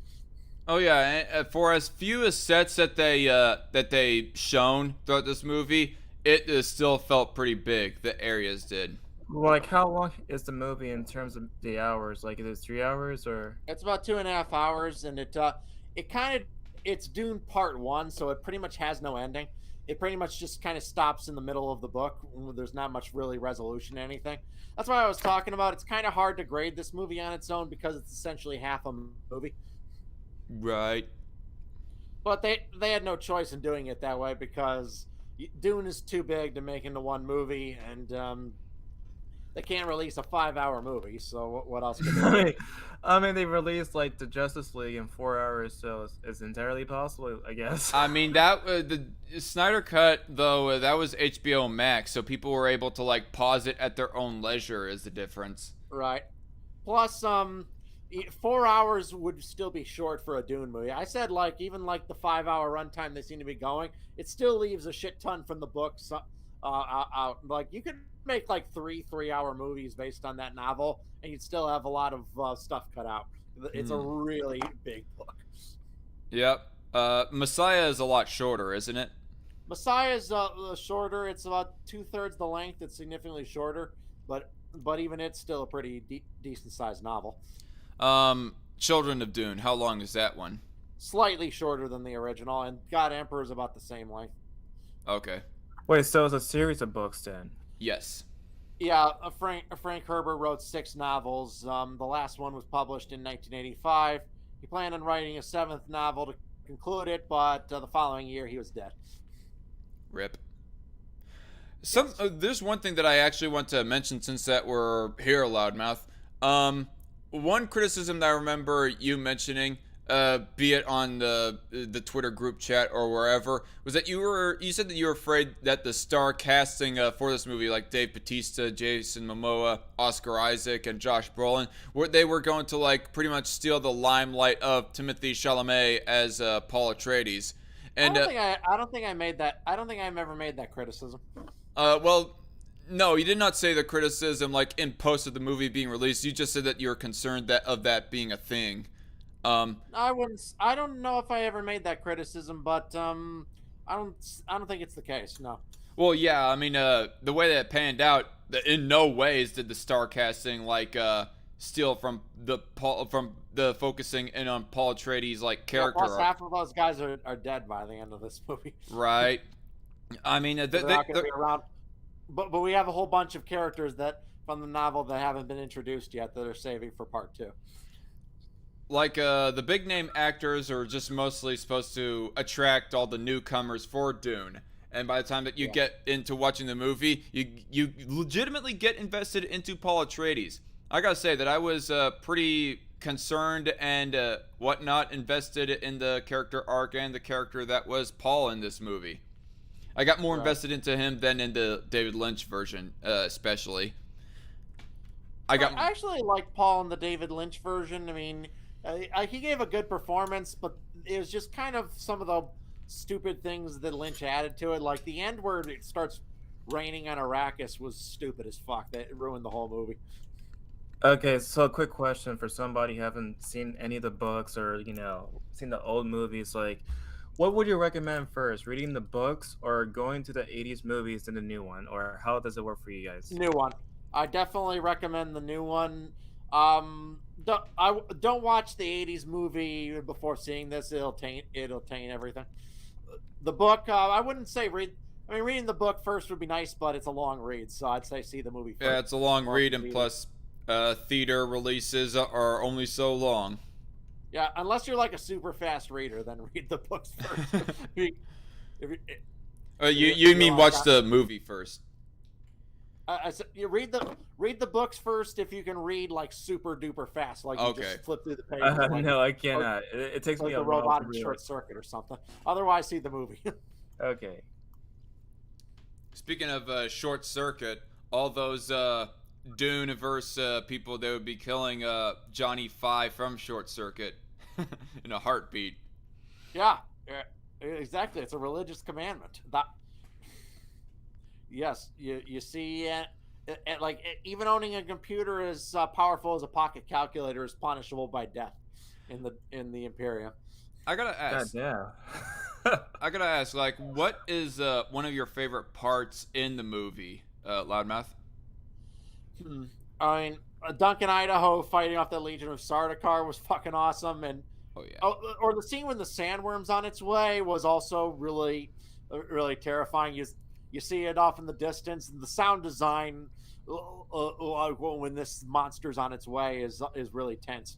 Oh yeah, and for as few as sets that they shown throughout this movie, it still felt pretty big. The areas did. Like, how long is the movie in terms of the hours? Like, is it 3 hours or? It's about 2.5 hours, and it kind of it's Dune Part One, so it pretty much has no ending. It pretty much just kind of stops in the middle of the book. There's not much really resolution to anything. That's why I was talking about. It's kind of hard to grade this movie on its own because it's essentially half a movie. Right. But they had no choice in doing it that way because Dune is too big to make into one movie, and they can't release a 5-hour movie. So what else can they do? I mean, they released like the Justice League in 4 hours, so it's entirely possible, I guess. I mean that the Snyder cut though that was HBO Max, so people were able to like pause it at their own leisure. Is the difference? Right. Plus, 4 hours would still be short for a Dune movie. I said like even like the 5-hour runtime they seem to be going, it still leaves a shit ton from the books out. Like you could make like 3-hour movies based on that novel, and you'd still have a lot of stuff cut out. It's a really big book. Yep. Messiah is a lot shorter, isn't it? Messiah's shorter. It's about 2/3 the length. It's significantly shorter, but even it's still a pretty decent sized novel. Children of Dune. How long is that one? Slightly shorter than the original, and God Emperor is about the same length. Okay. Wait, so it's a series of books then? Yes. Yeah, Frank Herbert wrote 6 novels. The last one was published in 1985. He planned on writing a 7th novel to conclude it, but the following year he was dead. Rip. There's one thing that I actually want to mention since that we're here, Loudmouth. One criticism that I remember you mentioning, be it on the Twitter group chat or wherever, was that you said that you were afraid that the star casting for this movie, like Dave Bautista, Jason Momoa, Oscar Isaac, and Josh Brolin, they were going to like pretty much steal the limelight of Timothée Chalamet as Paul Atreides. And I don't think I made that. I don't think I've ever made that criticism. Well, no, you did not say the criticism like in post of the movie being released. You just said that you were concerned of that being a thing. I wouldn't. I don't know if I ever made that criticism, but I don't think it's the case. No. Well, yeah, I mean, the way that it panned out, in no ways did the star casting like steal from the focusing in on Paul Atreides like character. Yeah, plus half of those guys are dead by the end of this movie. Right. I mean, they're not going to be around. But we have a whole bunch of characters that from the novel that haven't been introduced yet that are saving for part 2. Like the big name actors are just mostly supposed to attract all the newcomers for Dune. And by the time that you get into watching the movie, you legitimately get invested into Paul Atreides. I gotta say that I was pretty concerned and whatnot invested in the character arc and the character that was Paul in this movie. I got more invested into him than in the David Lynch version, especially. I actually like Paul in the David Lynch version. I mean, he gave a good performance, but it was just kind of some of the stupid things that Lynch added to it. Like the end where it starts raining on Arrakis was stupid as fuck. That ruined the whole movie. Okay, so a quick question for somebody who haven't seen any of the books or, seen the old movies. Like, what would you recommend first, reading the books or going to the 80s movies and the new one? Or how does it work for you guys? New one. I definitely recommend the new one. Don't watch the 80s movie before seeing this. It'll taint everything. The book, I wouldn't say read. I mean, reading the book first would be nice, but it's a long read, so I'd say see the movie first. Yeah, it's a long read, and plus theater releases are only so long. Yeah, unless you're like a super fast reader, then read the books first. You mean watch the movie first? You read the books first if you can read like super duper fast, like you just flip through the page. No, I cannot. It takes me a while. Robot in Short Circuit or something. Otherwise, see the movie. Okay. Speaking of Short Circuit, all those Dune-verse people that would be killing Johnny Five from Short Circuit in a heartbeat. Yeah, Exactly, it's a religious commandment. That yes, you see, like even owning a computer as powerful as a pocket calculator is punishable by death in the Imperium. I gotta God ask. damn. I gotta ask, like, what is one of your favorite parts in the movie, Loudmouth? Hmm. I mean, Duncan, Idaho fighting off the Legion of Sardaukar was fucking awesome, and Oh yeah. or the scene when the sandworm's on its way was also really, really terrifying. You see it off in the distance, and the sound design when this monster's on its way is really tense.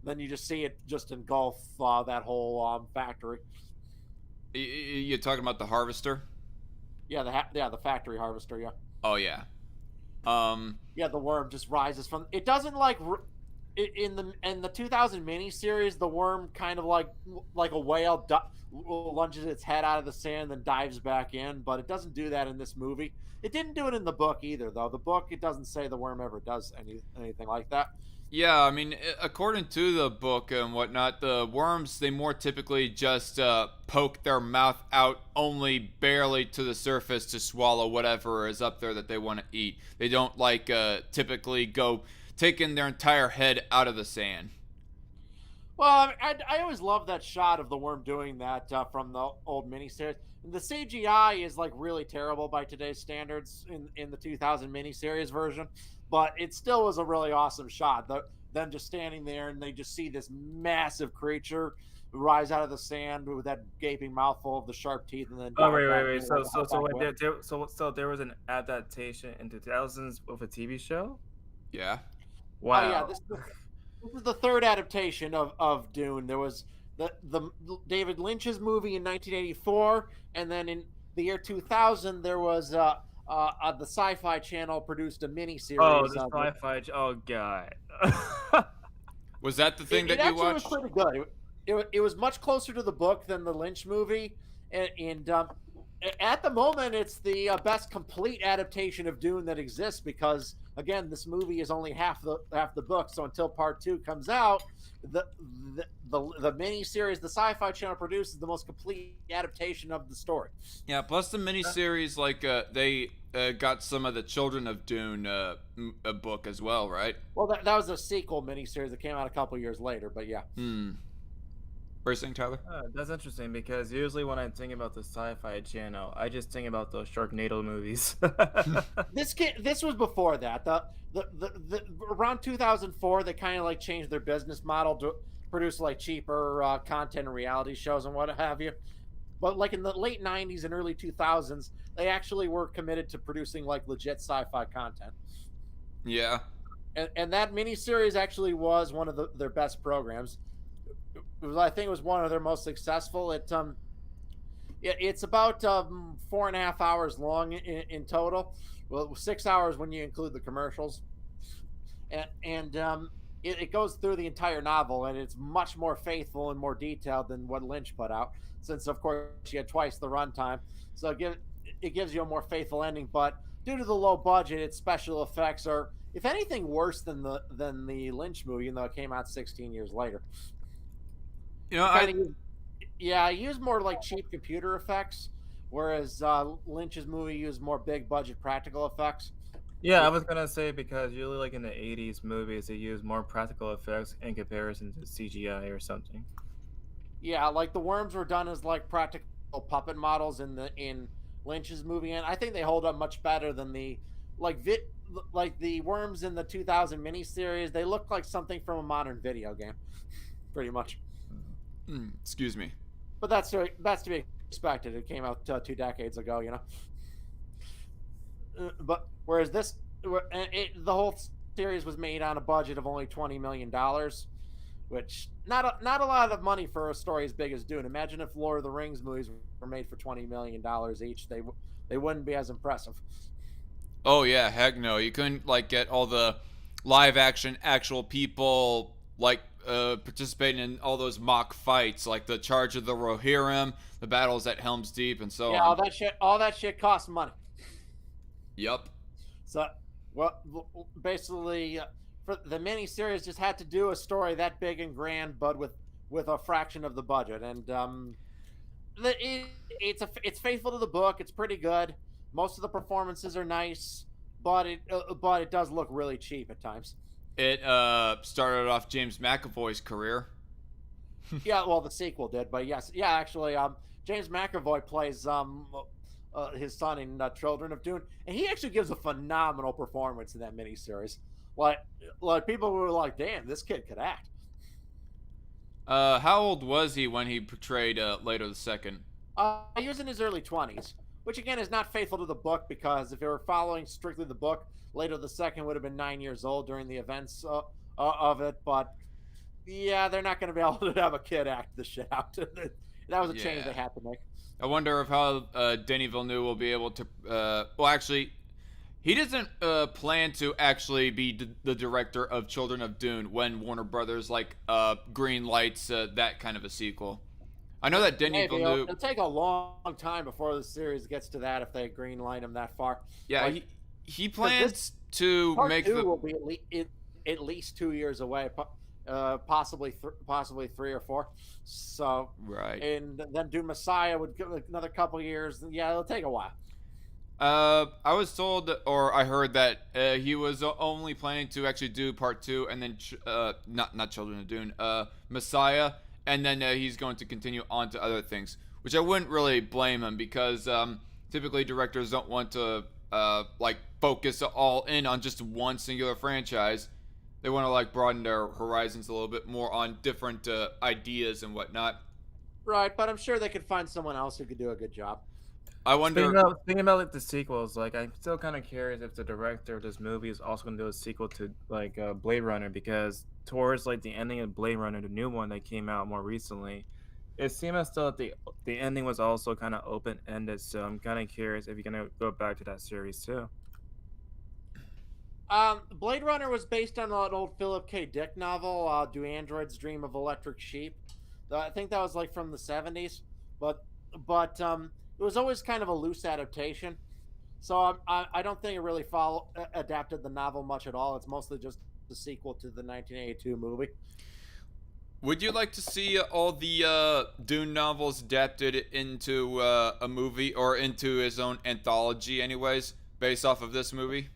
Then you just see it just engulf that whole factory. You're talking about the harvester? Yeah, the factory harvester. Yeah. Oh yeah. Um. Yeah, the worm just rises from. It doesn't like in the 2000 miniseries. The worm kind of like a whale lunges its head out of the sand, then dives back in. But it doesn't do that in this movie. It didn't do it in the book either, though. The book, it doesn't say the worm ever does anything like that. Yeah, I mean, according to the book and whatnot, the worms, they more typically just poke their mouth out only barely to the surface to swallow whatever is up there that they want to eat. They don't like typically go taking their entire head out of the sand. Well, I always love that shot of the worm doing that from the old miniseries. And the CGI is like really terrible by today's standards in the 2000 miniseries version, but it still was a really awesome shot. Them just standing there and they just see this massive creature rise out of the sand with that gaping mouthful of the sharp teeth, and then Oh, dive back wait. in So like a so there was an adaptation in 2000s of a TV show? Yeah. Oh yeah, Wow. this is the third adaptation of Dune. There was the David Lynch's movie in 1984, and then in the year 2000 there was the Sci-Fi Channel produced a Oh, miniseries the of it. sci-fi. Oh god. Was that the thing It that you actually was watched? pretty good. It was much closer to the book than the Lynch movie, and at the moment it's the best complete adaptation of Dune that exists, because again this movie is only half the book. So until part 2 comes out, the the mini series the Sci-Fi Channel produces the most complete adaptation of the story. Yeah. Plus the miniseries, like they got some of the Children of Dune a book as well, right? Well, that was a sequel miniseries that came out a couple years later, but yeah. Hmm. First thing, Tyler. That's interesting because usually when I think about the Sci-Fi Channel, I just think about those Sharknado movies. This was before that. The around 2004 they kind of like changed their business model to produce like cheaper content and reality shows and what have you. But like in the late 90s and early 2000s, they actually were committed to producing like legit sci-fi content. Yeah. And that miniseries actually was one of their best programs. I think it was one of their most successful. It's about 4.5 hours long in total. Well, 6 hours when you include the commercials, and it goes through the entire novel, and it's much more faithful and more detailed than what Lynch put out. Since of course she had twice the runtime, so it gives you a more faithful ending. But due to the low budget, its special effects are, if anything, worse than the Lynch movie, even though it came out 16 years later. You know, I use more like cheap computer effects, whereas Lynch's movie used more big budget practical effects. Yeah, I was gonna say because usually like in the 80s movies they use more practical effects in comparison to CGI or something. Yeah, like the worms were done as like practical puppet models in Lynch's movie, and I think they hold up much better than like the worms in the 2000 miniseries. They look like something from a modern video game, pretty much. excuse me. But that's to be expected. It came out 2 decades ago, you know. But whereas the whole series was made on a budget of only $20 million, which not a lot of money for a story as big as Dune. Imagine if Lord of the Rings movies were made for $20 million each; they wouldn't be as impressive. Oh yeah, heck no. You couldn't like get all the live action actual people like participating in all those mock fights, like the Charge of the Rohirrim, the battles at Helm's Deep, and so Yeah, on. all that shit costs money. Yep. So, well, basically, for the miniseries, just had to do a story that big and grand, but with a fraction of the budget. And It's faithful to the book. It's pretty good. Most of the performances are nice, but it does look really cheap at times. It started off James McAvoy's career. Yeah, well, the sequel did, but yes, yeah, actually, James McAvoy plays his son in Children of Dune, and he actually gives a phenomenal performance in that miniseries. Like people were like, "Damn, this kid could act." How old was he when he portrayed Leto the Second? He was in his early 20s, which again is not faithful to the book because if they were following strictly the book, Leto the Second would have been 9 years old during the events of it. But yeah, they're not going to be able to have a kid act the shit out. That was a change they had to make. I wonder if how Denis Villeneuve will be able to. Well, actually, he doesn't plan to actually be the director of Children of Dune when Warner Brothers green lights that kind of a sequel. I know that Denis Villeneuve. It'll take a long time before the series gets to that if they green light him that far. Yeah, he plans to make the. Part 2 will be at least 2 years away. Possibly 3 or 4. So right, and then Dune Messiah would give another couple years. Yeah, it'll take a while. I was told, or I heard that he was only planning to actually do part 2, and then not Children of Dune, Messiah, and then he's going to continue on to other things, which I wouldn't really blame him because typically directors don't want to focus all in on just one singular franchise. They want to broaden their horizons a little bit more on different ideas and whatnot. Right, but I'm sure they could find someone else who could do a good job. I wonder. Thinking about the sequels, I'm still kind of curious if the director of this movie is also going to do a sequel to Blade Runner, because towards the ending of Blade Runner, the new one that came out more recently, it seemed as though the ending was also kind of open ended. So I'm kind of curious if you're going to go back to that series too. Blade Runner was based on an old Philip K. Dick novel, Do Androids Dream of Electric Sheep? I think that was from the 70s, but it was always kind of a loose adaptation. So I don't think it really adapted the novel much at all. It's mostly just the sequel to the 1982 movie. Would you like to see all the Dune novels adapted into a movie or into his own anthology anyways, based off of this movie?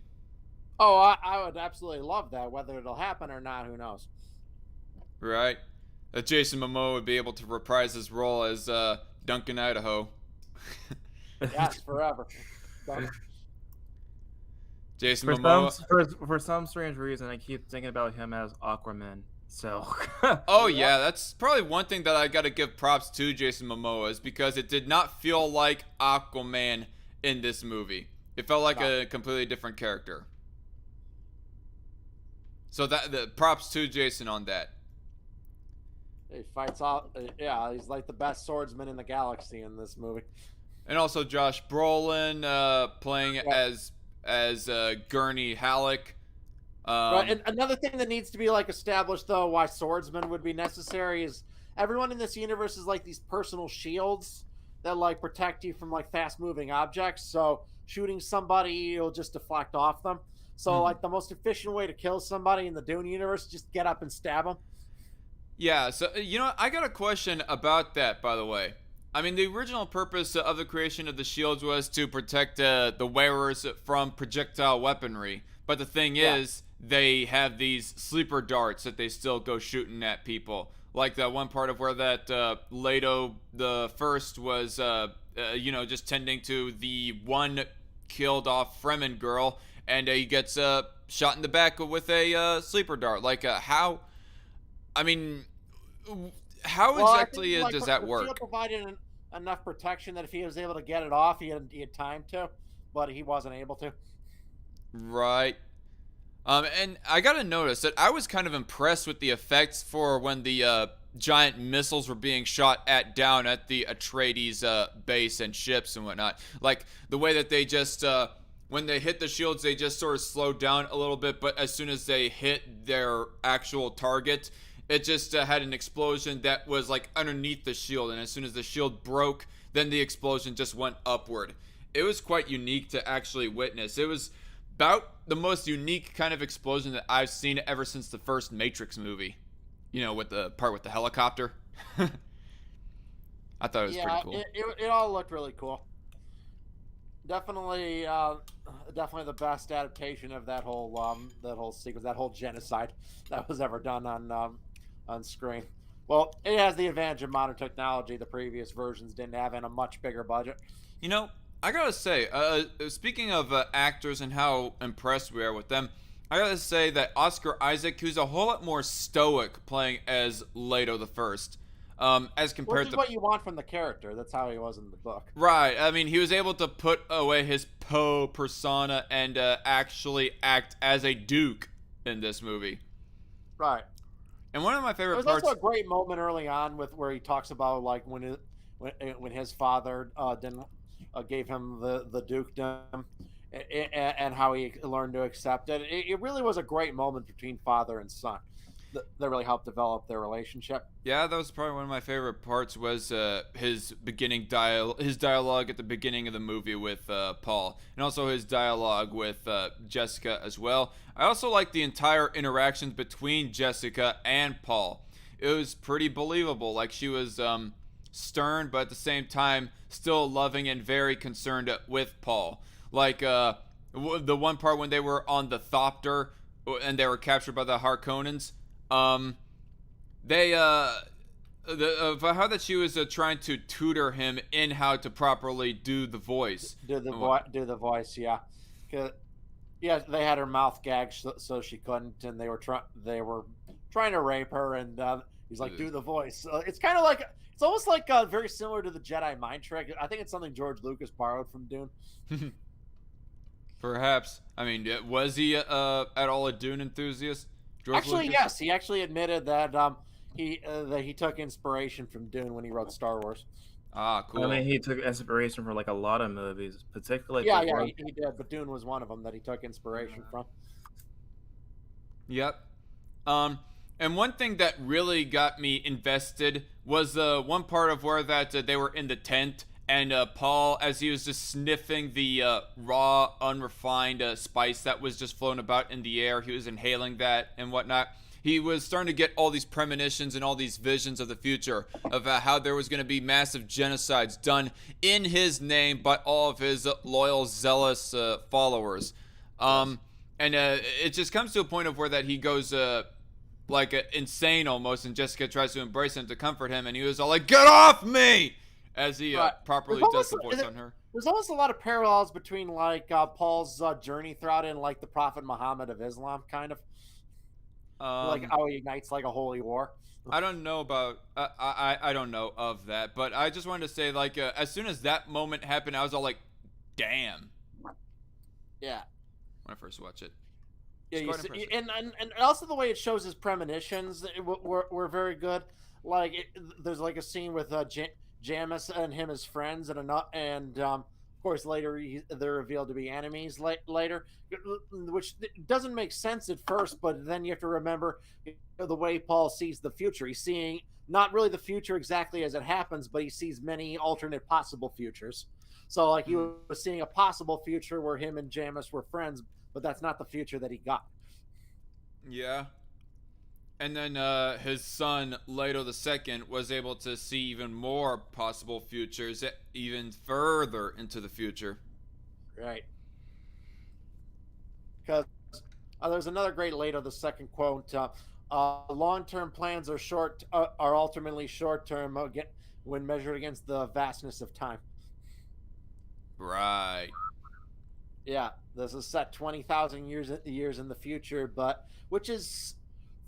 Oh, I would absolutely love that. Whether it'll happen or not, who knows? Right. Jason Momoa would be able to reprise his role as Duncan Idaho. Yes, forever. Jason Momoa. For some strange reason, I keep thinking about him as Aquaman. So. Oh yeah, that's probably one thing that I got to give props to Jason Momoa is because it did not feel like Aquaman in this movie. It felt like a completely different character. So the props to Jason on that. He fights all. Yeah, he's like the best swordsman in the galaxy in this movie. And also Josh Brolin playing as Gurney Halleck. Right, and another thing that needs to be established though, why swordsman would be necessary is everyone in this universe is these personal shields that protect you from fast moving objects. So shooting somebody will just deflect off them. So the most efficient way to kill somebody in the Dune universe, just get up and stab them. Yeah, so I got a question about that, by the way. I mean, the original purpose of the creation of the shields was to protect the wearers from projectile weaponry. But the thing is, they have these sleeper darts that they still go shooting at people. Like that one part of where that Leto the First was, just tending to the one killed off Fremen girl, and he gets shot in the back with a sleeper dart. How? I mean, how exactly does that work? The shield provided enough protection that if he was able to get it off, he had time to, but he wasn't able to. Right. And I gotta notice that I was kind of impressed with the effects for when the giant missiles were being shot down at the Atreides base and ships and whatnot. Like the way that they just when they hit the shields, they just sort of slowed down a little bit, but as soon as they hit their actual target, it just had an explosion that was underneath the shield, and as soon as the shield broke, then the explosion just went upward. It was quite unique to actually witness. It was about the most unique kind of explosion that I've seen ever since the first Matrix movie. With the part with the helicopter. I thought it was pretty Yeah, cool. it all looked really cool. Definitely, definitely the best adaptation of that whole sequence, that whole genocide that was ever done on screen. Well, it has the advantage of modern technology the previous versions didn't have, and a much bigger budget. You know, I gotta say, speaking of actors and how impressed we are with them, I gotta say that Oscar Isaac, who's a whole lot more stoic playing as Leto the First, as Which compared is to what you want from the character. That's how he was in the book. right. I mean, he was able to put away his Poe persona and actually act as a Duke in this movie. Right. And one of my There favorite was parts. also a great moment early on with where he talks about like when his father didn't gave him the dukedom, and how he learned to accept it. It really was a great moment between father and son that really helped develop their relationship. Yeah, that was probably one of my favorite parts. Was his his dialogue at the beginning of the movie with Paul, and also his dialogue with Jessica as well. I also like the entire interactions between Jessica and Paul. It was pretty believable. Like she was stern, but at the same time still loving and very concerned with Paul. Like the one part when they were on the Thopter and they were captured by the Harkonnens. They how that she was trying to tutor him in how to properly do the voice. Do the voice, yeah. 'Cause- yeah, they had her mouth gagged so she couldn't, and they were trying to rape her, and he's like, "Do the voice." It's kind of like it's almost like very similar to the Jedi mind trick. I think it's something George Lucas borrowed from Dune. Perhaps. I mean, was he at all a Dune enthusiast? George Actually, Lucas? yes, he actually admitted that he took inspiration from Dune when he wrote Star Wars. Ah, cool. I mean, he took inspiration from like a lot of movies, particularly Yeah, the yeah, one. he did, but Dune was one of them that he took inspiration from. Yep. And one thing that really got me invested was one part of where that they were in the tent, and Paul, as he was just sniffing the raw, unrefined spice that was just floating about in the air, he was inhaling that and whatnot. He was starting to get all these premonitions and all these visions of the future of how there was going to be massive genocides done in his name by all of his loyal, zealous followers. And it just comes to a point of where that he goes like insane almost, and Jessica tries to embrace him to comfort him, and he was all like, "Get off me!" as he properly does the voice on her. There's almost a lot of parallels between like Paul's journey throughout and like the Prophet Muhammad of Islam, kind of like how he ignites like a holy war. I don't know about I don't know of that, but I just wanted to say like as soon as that moment happened, I was all like, "Damn!" Yeah. When I first watched it. Yeah, It's you quite see, impressive. and also the way it shows his premonitions were very good. Like there's like a scene with Jamis and him as friends, and of course later they're revealed to be enemies later, which doesn't make sense at first. But then you have to remember the way Paul sees the future. He's seeing not really the future exactly as it happens, but he sees many alternate possible futures. So like he was seeing a possible future where him and Jamis were friends, but that's not the future that he got. Yeah. And then his son, Leto II, was able to see even more possible futures, even further into the future. Right. Because there's another great Leto II quote: "Long-term plans are ultimately short-term when measured against the vastness of time." Right. Yeah, this is set 20,000 years in the future, but which is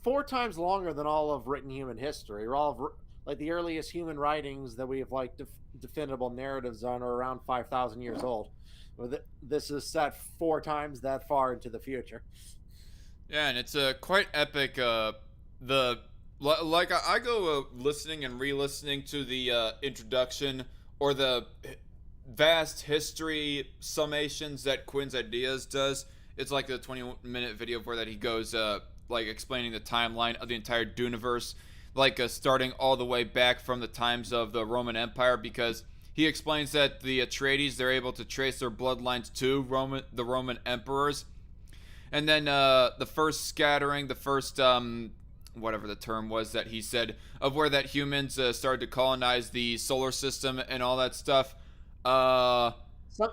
4 times longer than all of written human history, or all of like the earliest human writings that we have like definable narratives on are around 5,000 years old. This is set 4 times that far into the future. Yeah, and it's quite epic. Like I go listening and re-listening to the introduction or the vast history summations that Quinn's Ideas does. It's like the 20-minute video where that he goes like explaining the timeline of the entire Duneverse, like starting all the way back from the times of the Roman Empire, because he explains that the Atreides, they're able to trace their bloodlines to the Roman emperors. And then the first scattering, the first whatever the term was that he said, of where that humans started to colonize the solar system and all that stuff. So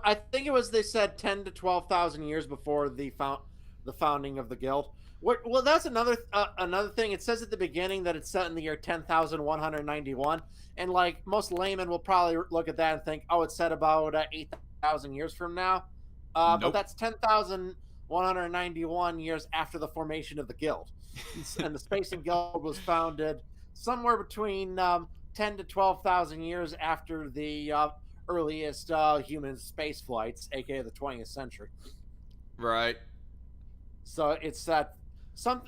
I think it was, they said 10 to 12,000 years before the founding of the guild. Well, that's another thing. It says at the beginning that it's set in the year 10,191, and like most laymen will probably look at that and think, oh, it's set about 8,000 years from now. But Nope. that's 10,191 years after the formation of the guild, and the Spacing Guild was founded somewhere between 10 to 12,000 years after the earliest human space flights, aka the 20th century. Right. So it's that so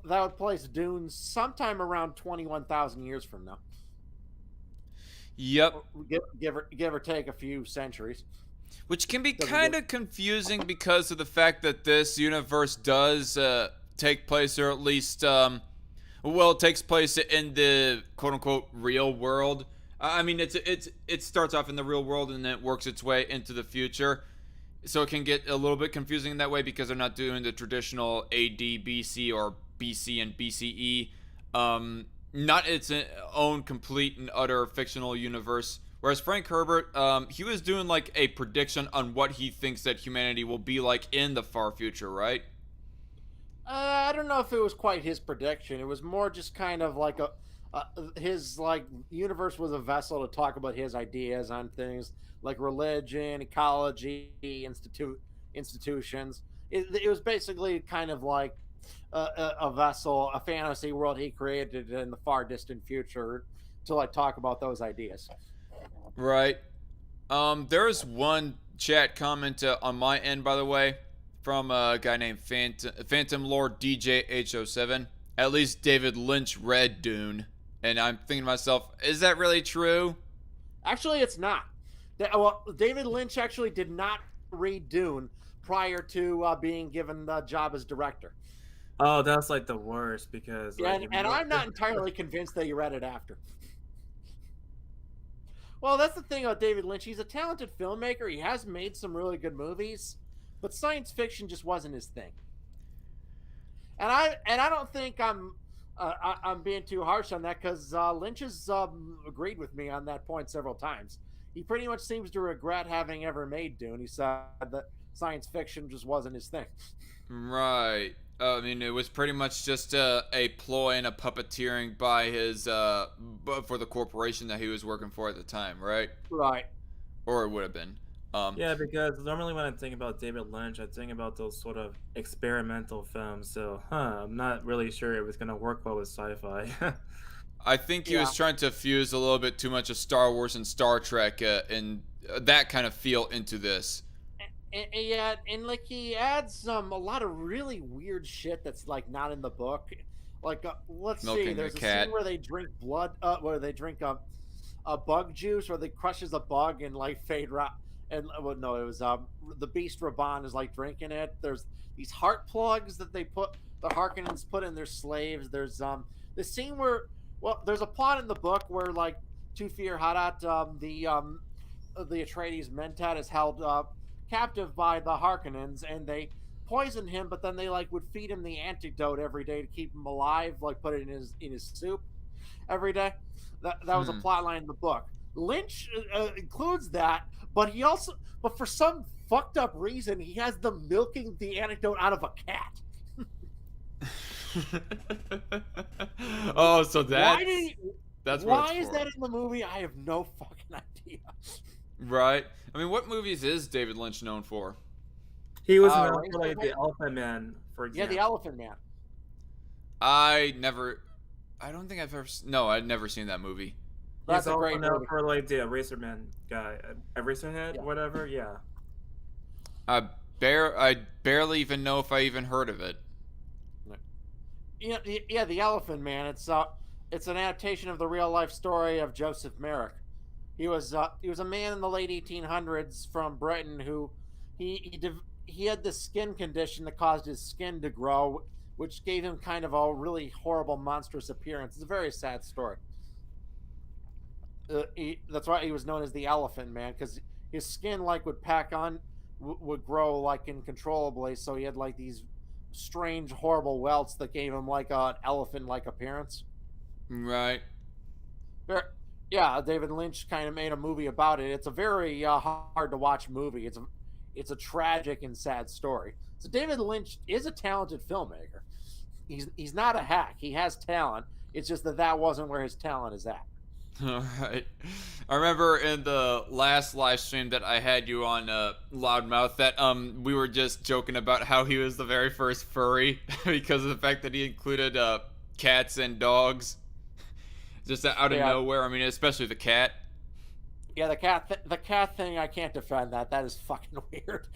that would place Dune sometime around 21,000 years from now. Yep. Give or take a few centuries. Which can be kind of confusing because of the fact that this universe does take place, or at least, well, it takes place in the quote-unquote real world. I mean, it starts off in the real world and then it works its way into the future. So it can get a little bit confusing in that way because they're not doing the traditional AD, BC, or BC and BCE. Not its own complete and utter fictional universe. Whereas Frank Herbert, he was doing like a prediction on what he thinks that humanity will be like in the far future, right? I don't know if it was quite his prediction. It was more just kind of like his like universe was a vessel to talk about his ideas on things like religion, ecology, institutions. It was basically kind of like a vessel, a fantasy world he created in the far distant future to like talk about those ideas. Right. There's one chat comment on my end, by the way, from a guy named Phantom Lord DJ H07. At least David Lynch read Dune, and I'm thinking to myself, is that really true? Actually, it's not. Well, David Lynch actually did not read Dune prior to being given the job as director. Oh, that's like the worst because. Like, and I'm not entirely convinced that he read it after. Well, that's the thing about David Lynch. He's a talented filmmaker. He has made some really good movies, but science fiction just wasn't his thing. And I don't think I'm being too harsh on that, because Lynch has agreed with me on that point several times. He pretty much seems to regret having ever made Dune. He said that science fiction just wasn't his thing. Right. I mean, it was pretty much just a ploy and a puppeteering by his for the corporation that he was working for at the time, right? Right. Or it would have been. Yeah, because normally when I think about David Lynch, I think about those sort of experimental films. So, I'm not really sure it was gonna work well with sci-fi. I think he was trying to fuse a little bit too much of Star Wars and Star Trek and that kind of feel into this. And like he adds a lot of really weird shit that's like not in the book. Like let's see, there's a scene where they drink blood, where they drink a bug juice, or they crushes a bug and like fade rot. And well, no, it was the Beast Raban is like drinking it. There's these heart plugs that the Harkonnens put in their slaves. There's the scene where, well, there's a plot in the book where like Tufir Harat, the Atreides Mentat, is held captive by the Harkonnens, and they poison him, but then they like would feed him the antidote every day to keep him alive, like put it in his soup every day. That was a plot line in the book. Lynch includes that, but for some fucked up reason, he has them milking the antidote out of a cat. Oh, so that's why is that in the movie? I have no fucking idea. Right. I mean, what movies is David Lynch known for? He was known for like The Elephant Man, for example. Yeah, The Elephant Man. I'd never seen that movie. That's a great movie. For like the Eraserman guy, Eraserhead, whatever. Yeah. I barely even know if I even heard of it. Yeah, The Elephant Man. It's an adaptation of the real life story of Joseph Merrick. He was a man in the late 1800s from Britain who he had this skin condition that caused his skin to grow, which gave him kind of a really horrible, monstrous appearance. It's a very sad story. That's why he was known as the Elephant Man, because his skin like would grow like uncontrollably. So he had like these strange, horrible welts that gave him like an elephant-like appearance. Right. Yeah, David Lynch kind of made a movie about it. It's a very hard to watch movie. It's a tragic and sad story. So David Lynch is a talented filmmaker. He's not a hack. He has talent. It's just that wasn't where his talent is at. All right. I remember in the last live stream that I had you on Loudmouth that we were just joking about how he was the very first furry because of the fact that he included cats and dogs just out of nowhere. I mean, especially the cat. Yeah, the cat thing, I can't defend that. That is fucking weird.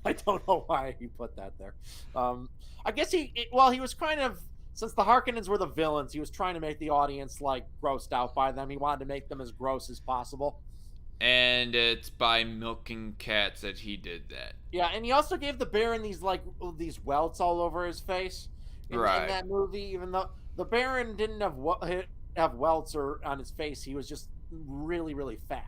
I don't know why he put that there. I guess he was kind of, since the Harkonnens were the villains, he was trying to make the audience like grossed out by them. He wanted to make them as gross as possible. And it's by milking cats that he did that. Yeah, and he also gave the Baron these welts all over his face in that movie. Even though the Baron didn't have welts or on his face, he was just really, really fat.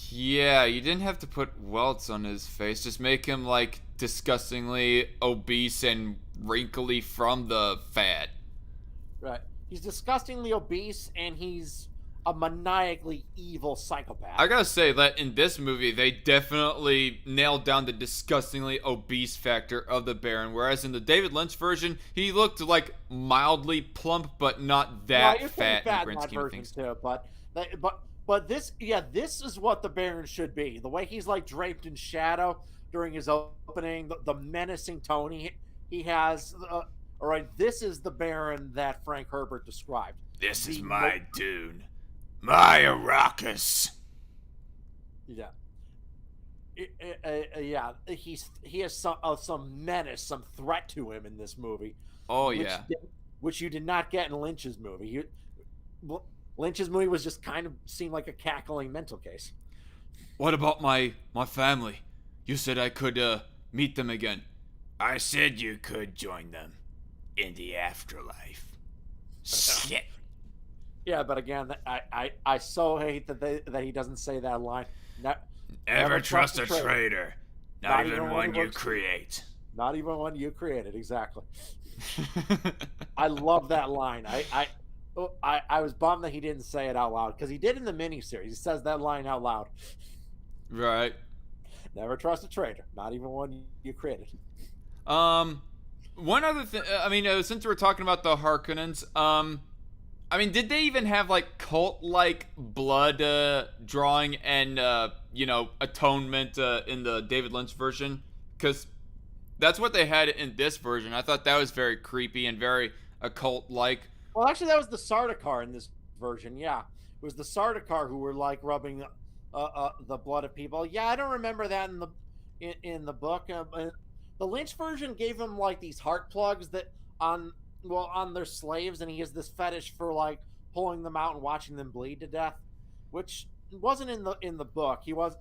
Yeah, you didn't have to put welts on his face. Just make him like disgustingly obese and wrinkly from the fat. Right. He's disgustingly obese and he's a maniacally evil psychopath. I gotta say that in this movie, they definitely nailed down the disgustingly obese factor of the Baron, whereas in the David Lynch version, he looked like mildly plump, but not that fat in the grand scheme of things. Too, but this is what the Baron should be. The way he's like draped in shadow during his opening, the menacing tone he has. All right, this is the Baron that Frank Herbert described. This is my Dune. My Arrakis. Yeah. He has some menace, some threat to him in this movie. Oh yeah. Which you did not get in Lynch's movie. Lynch's movie was just kind of seemed like a cackling mental case. What about my family? You said I could meet them again. I said you could join them in the afterlife. Shit. Yeah, but again, I so hate that he doesn't say that line. Never trust a traitor. Not even one you create. Not even one you created, exactly. I love that line. I was bummed that he didn't say it out loud, because he did in the miniseries. He says that line out loud. Right. Never trust a traitor. Not even one you created. One other thing, I mean, since we're talking about the Harkonnens, I mean, did they even have like cult-like blood drawing and atonement in the David Lynch version? Because that's what they had in this version. I thought that was very creepy and very occult-like. Well, actually, that was the Sardaukar in this version. Yeah, it was the Sardaukar who were like rubbing the blood of people. Yeah, I don't remember that in the book. The Lynch version gave him like these heart plugs that on their slaves, and he has this fetish for like pulling them out and watching them bleed to death, which wasn't in the book. He was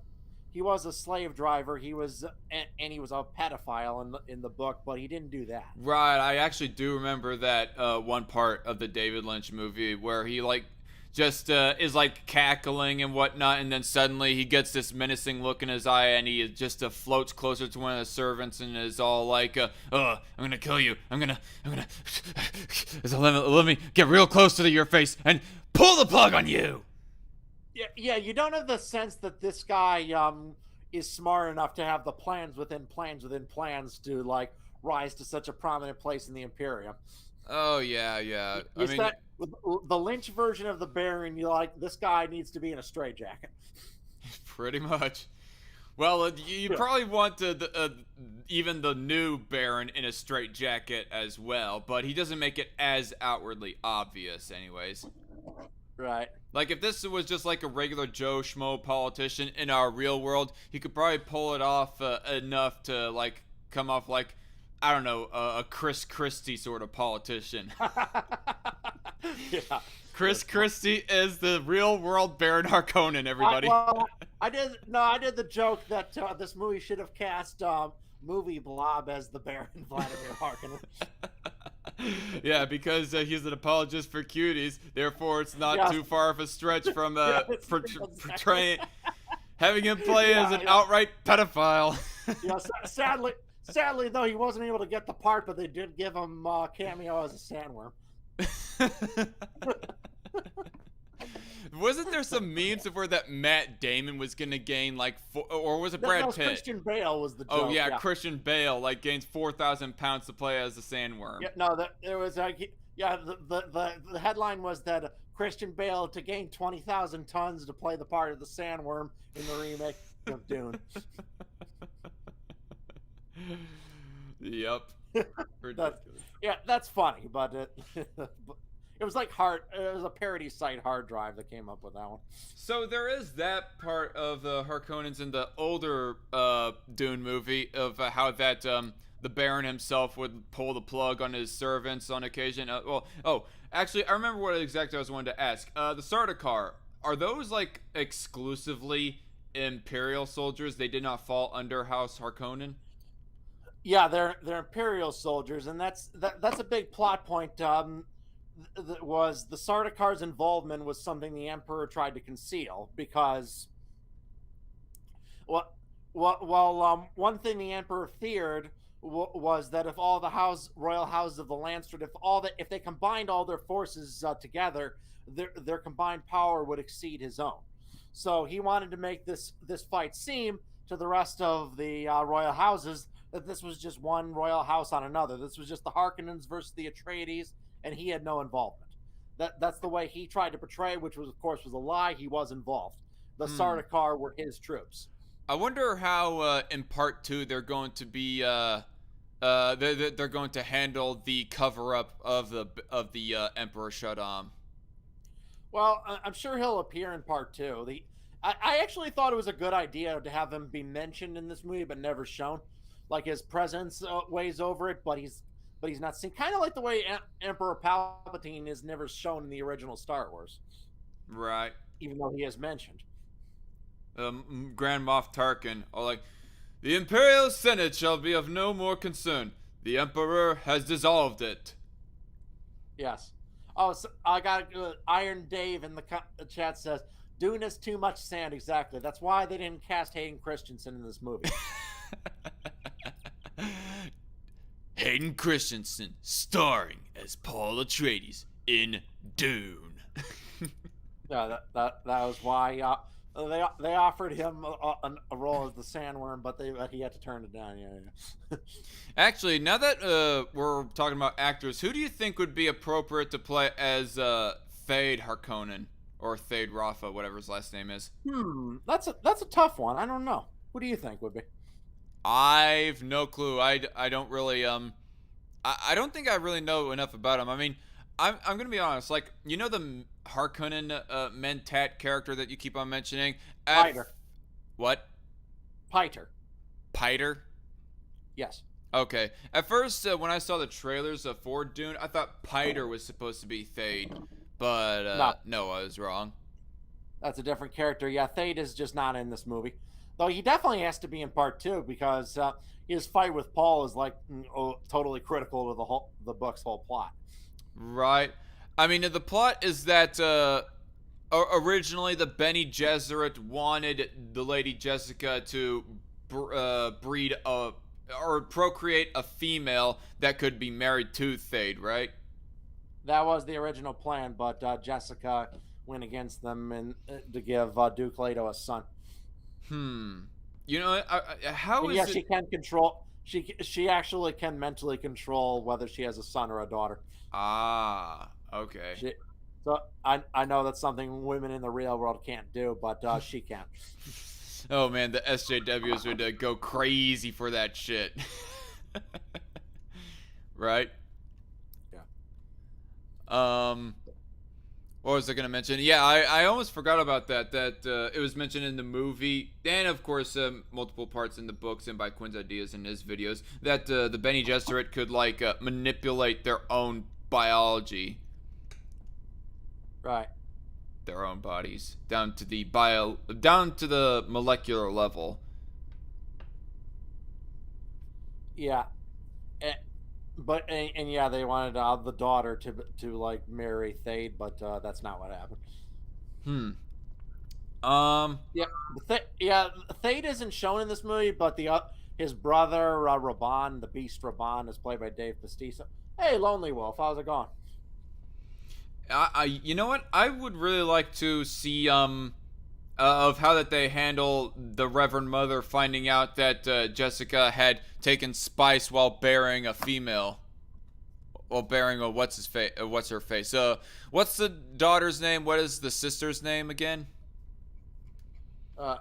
a slave driver. He was a pedophile in the book, but he didn't do that. Right, I actually do remember that one part of the David Lynch movie where he like just is like cackling and whatnot, and then suddenly he gets this menacing look in his eye, and he just floats closer to one of the servants and is all like, I'm gonna kill you. I'm gonna let me get real close to your face and pull the plug on you. Yeah, you don't have the sense that this guy is smart enough to have the plans within plans to like rise to such a prominent place in the Imperium. Oh yeah. I mean, the Lynch version of the Baron, you're like, this guy needs to be in a straitjacket. Pretty much. Well, you probably want even the new Baron in a straitjacket as well, but he doesn't make it as outwardly obvious, anyways. Right. Like, if this was just like a regular Joe Schmo politician in our real world, he could probably pull it off enough to, like, come off like, I don't know, a Chris Christie sort of politician. Yeah. Chris Christie is the real world Baron Harkonnen, everybody. I did the joke that this movie should have cast movie Blob as the Baron Vladimir Harkonnen. Yeah, because he's an apologist for cuties, therefore it's not too far of a stretch from portraying, having him play as an outright pedophile. Yeah, Sadly, though, he wasn't able to get the part, but they did give him a cameo as a sandworm. Wasn't there some memes of where that Matt Damon was gonna gain like or was it Brad Pitt? Christian Bale was the joke. Oh yeah, Christian Bale like gains 4,000 pounds to play as a sandworm. Yeah, no, there was the headline was that Christian Bale to gain 20,000 tons to play the part of the sandworm in the remake of Dune. Yep. That's funny, but it was like it was a parody site, Hard Drive, that came up with that one. So there is that part of the Harkonnens in the older Dune movie of how that the Baron himself would pull the plug on his servants on occasion. Actually, I remember what exactly I was wanting to ask. The Sardaukar, are those like exclusively Imperial soldiers? They did not fall under House Harkonnen? Yeah, they're Imperial soldiers, and that's a big plot point. Was the Sardaukar's involvement was something the Emperor tried to conceal because, one thing the Emperor feared was that if all the royal houses of the Landsford, if they combined all their forces together, their combined power would exceed his own. So he wanted to make this fight seem to the rest of the royal houses that this was just one royal house on another. This was just the Harkonnens versus the Atreides, and he had no involvement. That's the way he tried to portray, which was, of course, was a lie. He was involved. The Sardaukar were his troops. I wonder how in part 2 they're going to be they're going to handle the cover up of the Emperor Shaddam. Well, I'm sure he'll appear in part 2. I actually thought it was a good idea to have him be mentioned in this movie but never shown. Like his presence weighs over it, but he's not seen. Kind of like the way Emperor Palpatine is never shown in the original Star Wars. Right. Even though he is mentioned. Grand Moff Tarkin, like, the Imperial Senate shall be of no more concern. The Emperor has dissolved it. Yes. Oh, so I got Iron Dave in the chat says, Dune is too much sand. Exactly. That's why they didn't cast Hayden Christensen in this movie. Hayden Christensen starring as Paul Atreides in Dune. Yeah, that was why they offered him a role as the Sandworm, but he had to turn it down. Yeah. Actually, now that we're talking about actors, who do you think would be appropriate to play as Thade Harkonnen or Thade Rafa, whatever his last name is? That's a tough one. I don't know. Who do you think would be? I've no clue. I don't really I don't think I really know enough about him. I mean, I'm gonna be honest. Like, you know the Harkonnen Mentat character that you keep on mentioning? Piter. What? Piter. Piter? Yes. Okay. At first, when I saw the trailers for Dune, I thought Piter was supposed to be Thade, but no, I was wrong. That's a different character. Yeah, Thade is just not in this movie. Though he definitely has to be in part 2 because his fight with Paul is like totally critical to the book's whole plot. Right. I mean, the plot is that originally the Bene Gesserit wanted the Lady Jessica to breed or procreate a female that could be married to Thade, right? That was the original plan, but Jessica went against them and to give Duke Leto a son. You know, how is it? She can control. She actually can mentally control whether she has a son or a daughter. Ah, okay. So I know that's something women in the real world can't do, but she can. Oh man, the SJWs would go crazy for that shit. Right? Yeah. What was I gonna mention? Yeah, I almost forgot about that. That it was mentioned in the movie, and of course, multiple parts in the books and by Quinn's ideas in his videos. That the Bene Gesserit could like manipulate their own biology, right? Their own bodies down to the molecular level. Yeah. But yeah, they wanted the daughter to like marry Thade, but that's not what happened. Yeah, Thade isn't shown in this movie, but His brother, Raban, the Beast Raban, is played by Dave Bautista. Hey, Lonely Wolf, how's it going? You know what? I would really like to see of how that they handle the Reverend Mother finding out that Jessica had taken spice while bearing a female, while bearing a what's her face. What's the daughter's name? What is the sister's name again? Uh,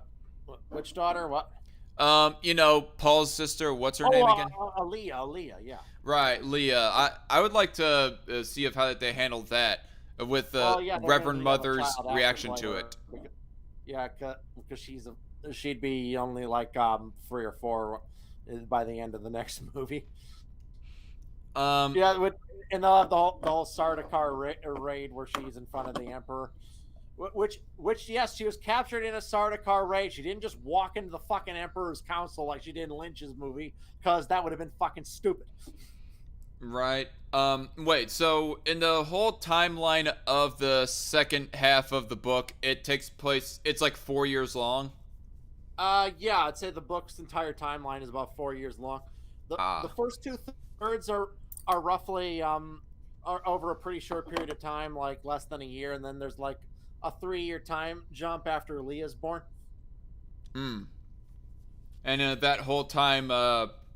which daughter? What? Paul's sister. What's her name again? Aaliyah, yeah. Right, Leah. I would like to see of how that they handled that with the Yeah, Reverend Mother's reaction to it. Yeah, because she'd be only like 3 or 4 by the end of the next movie. Yeah, and they'll have the whole Sardaukar raid where she's in front of the Emperor. Which yes, she was captured in a Sardaukar raid. She didn't just walk into the fucking Emperor's council like she did in Lynch's movie, because that would have been fucking stupid. Right. Wait, so in the whole timeline of the second half of the book, it takes place, it's like 4 years long? Yeah, I'd say the book's entire timeline is about 4 years long. The first 2/3 are roughly are over a pretty short period of time, like less than a year, and then there's like a 3-year time jump after Leah's born. Hmm. And that whole time,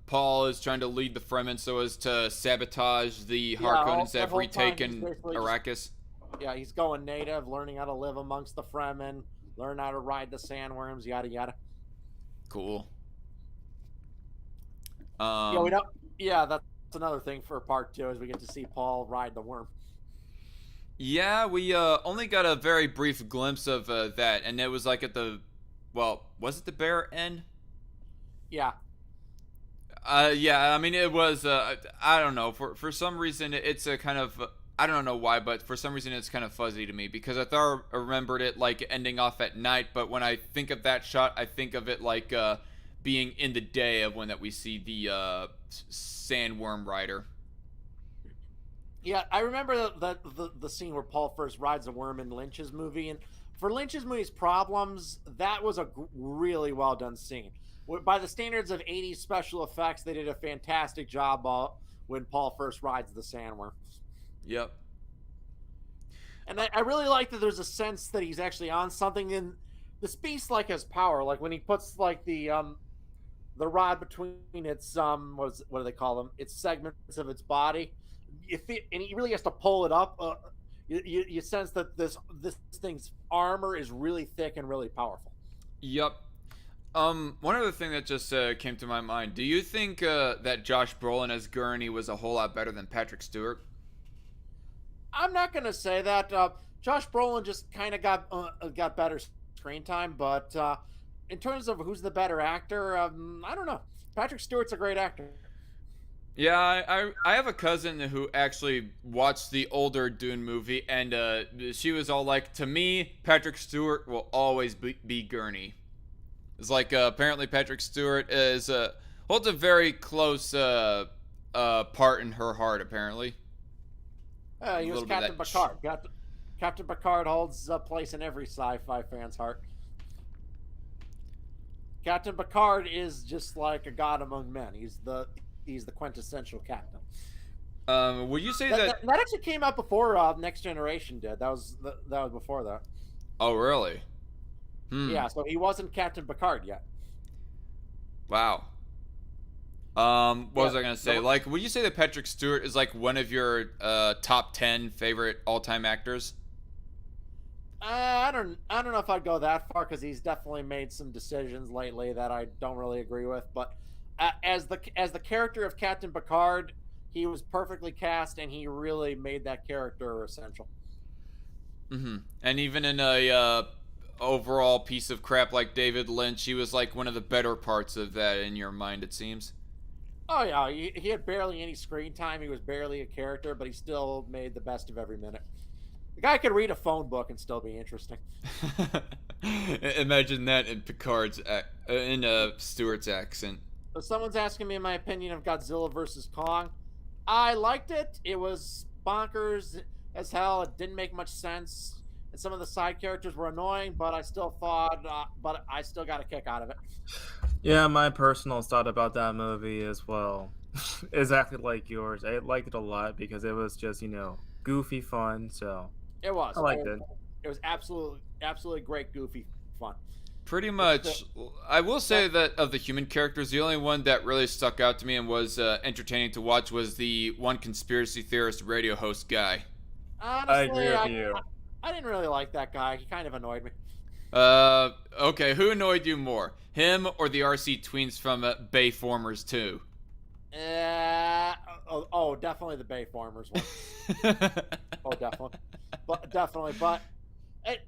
Paul is trying to lead the Fremen so as to sabotage the Harkonnens that have retaken Arrakis. Yeah, he's going native, learning how to live amongst the Fremen, learn how to ride the sandworms, yada yada. Cool. Yeah, we don't. Yeah, that's another thing for part 2 is we get to see Paul ride the worm. Yeah, we only got a very brief glimpse of that, and it was like at the, well, was it the Bear Inn? Yeah. Yeah, I mean, it was, I don't know, for some reason, it's a kind of, I don't know why, but for some reason, it's kind of fuzzy to me, because I thought I remembered it, like, ending off at night, but when I think of that shot, I think of it, like, being in the day of when that we see the, Sandworm Rider. Yeah, I remember the scene where Paul first rides a worm in Lynch's movie, and for Lynch's movie's problems, that was a really well done scene. By the standards of 80s special effects, they did a fantastic job when Paul first rides the sandworm. Yep. And I really like that there's a sense that he's actually on something. In this beast like has power, like when he puts like the rod between its what do they call them? Its segments of its body. And he really has to pull it up. You sense that this thing's armor is really thick and really powerful. Yep. One other thing that just came to my mind. Do you think that Josh Brolin as Gurney was a whole lot better than Patrick Stewart? I'm not gonna say that. Josh Brolin just kind of got better screen time, but in terms of who's the better actor, I don't know. Patrick Stewart's a great actor. Yeah, I have a cousin who actually watched the older Dune movie, and she was all like, to me, Patrick Stewart will always be Gurney. It's like, apparently Patrick Stewart holds a very close part in her heart, apparently. He was Captain Picard. Captain Picard holds a place in every sci-fi fan's heart. Captain Picard is just like a god among men. He's the quintessential captain. Would you say that actually came out before Next Generation did? That was before that. Oh, really? Yeah, so he wasn't Captain Picard yet. Wow. What was I gonna say? Like, would you say that Patrick Stewart is like one of your top 10 favorite all-time actors? I don't know if I'd go that far, because he's definitely made some decisions lately that I don't really agree with. But as the character of Captain Picard, he was perfectly cast, and he really made that character essential. Mm-hmm. And even in a overall piece of crap like David Lynch, he was like one of the better parts of that in your mind, it seems. Oh yeah, he had barely any screen time. He was barely a character, but he still made the best of every minute. The guy could read a phone book and still be interesting. Imagine that in Stewart's accent. So someone's asking me my opinion of Godzilla vs. Kong. I liked it. It was bonkers as hell. It didn't make much sense. And some of the side characters were annoying, but I still got a kick out of it. Yeah, my personal thought about that movie as well. Exactly like yours. I liked it a lot because it was just, goofy fun, so It I was. liked it. It was absolutely great, goofy fun. Pretty It's the much. I will that say that of the human characters, the only one that really stuck out to me and was entertaining to watch was the one conspiracy theorist radio host guy. I agree honestly, with you. I didn't really like that guy. He kind of annoyed me. Okay, who annoyed you more? Him or the RC tweens from Bayformers 2? Definitely the Bayformers one. Oh, definitely, but it,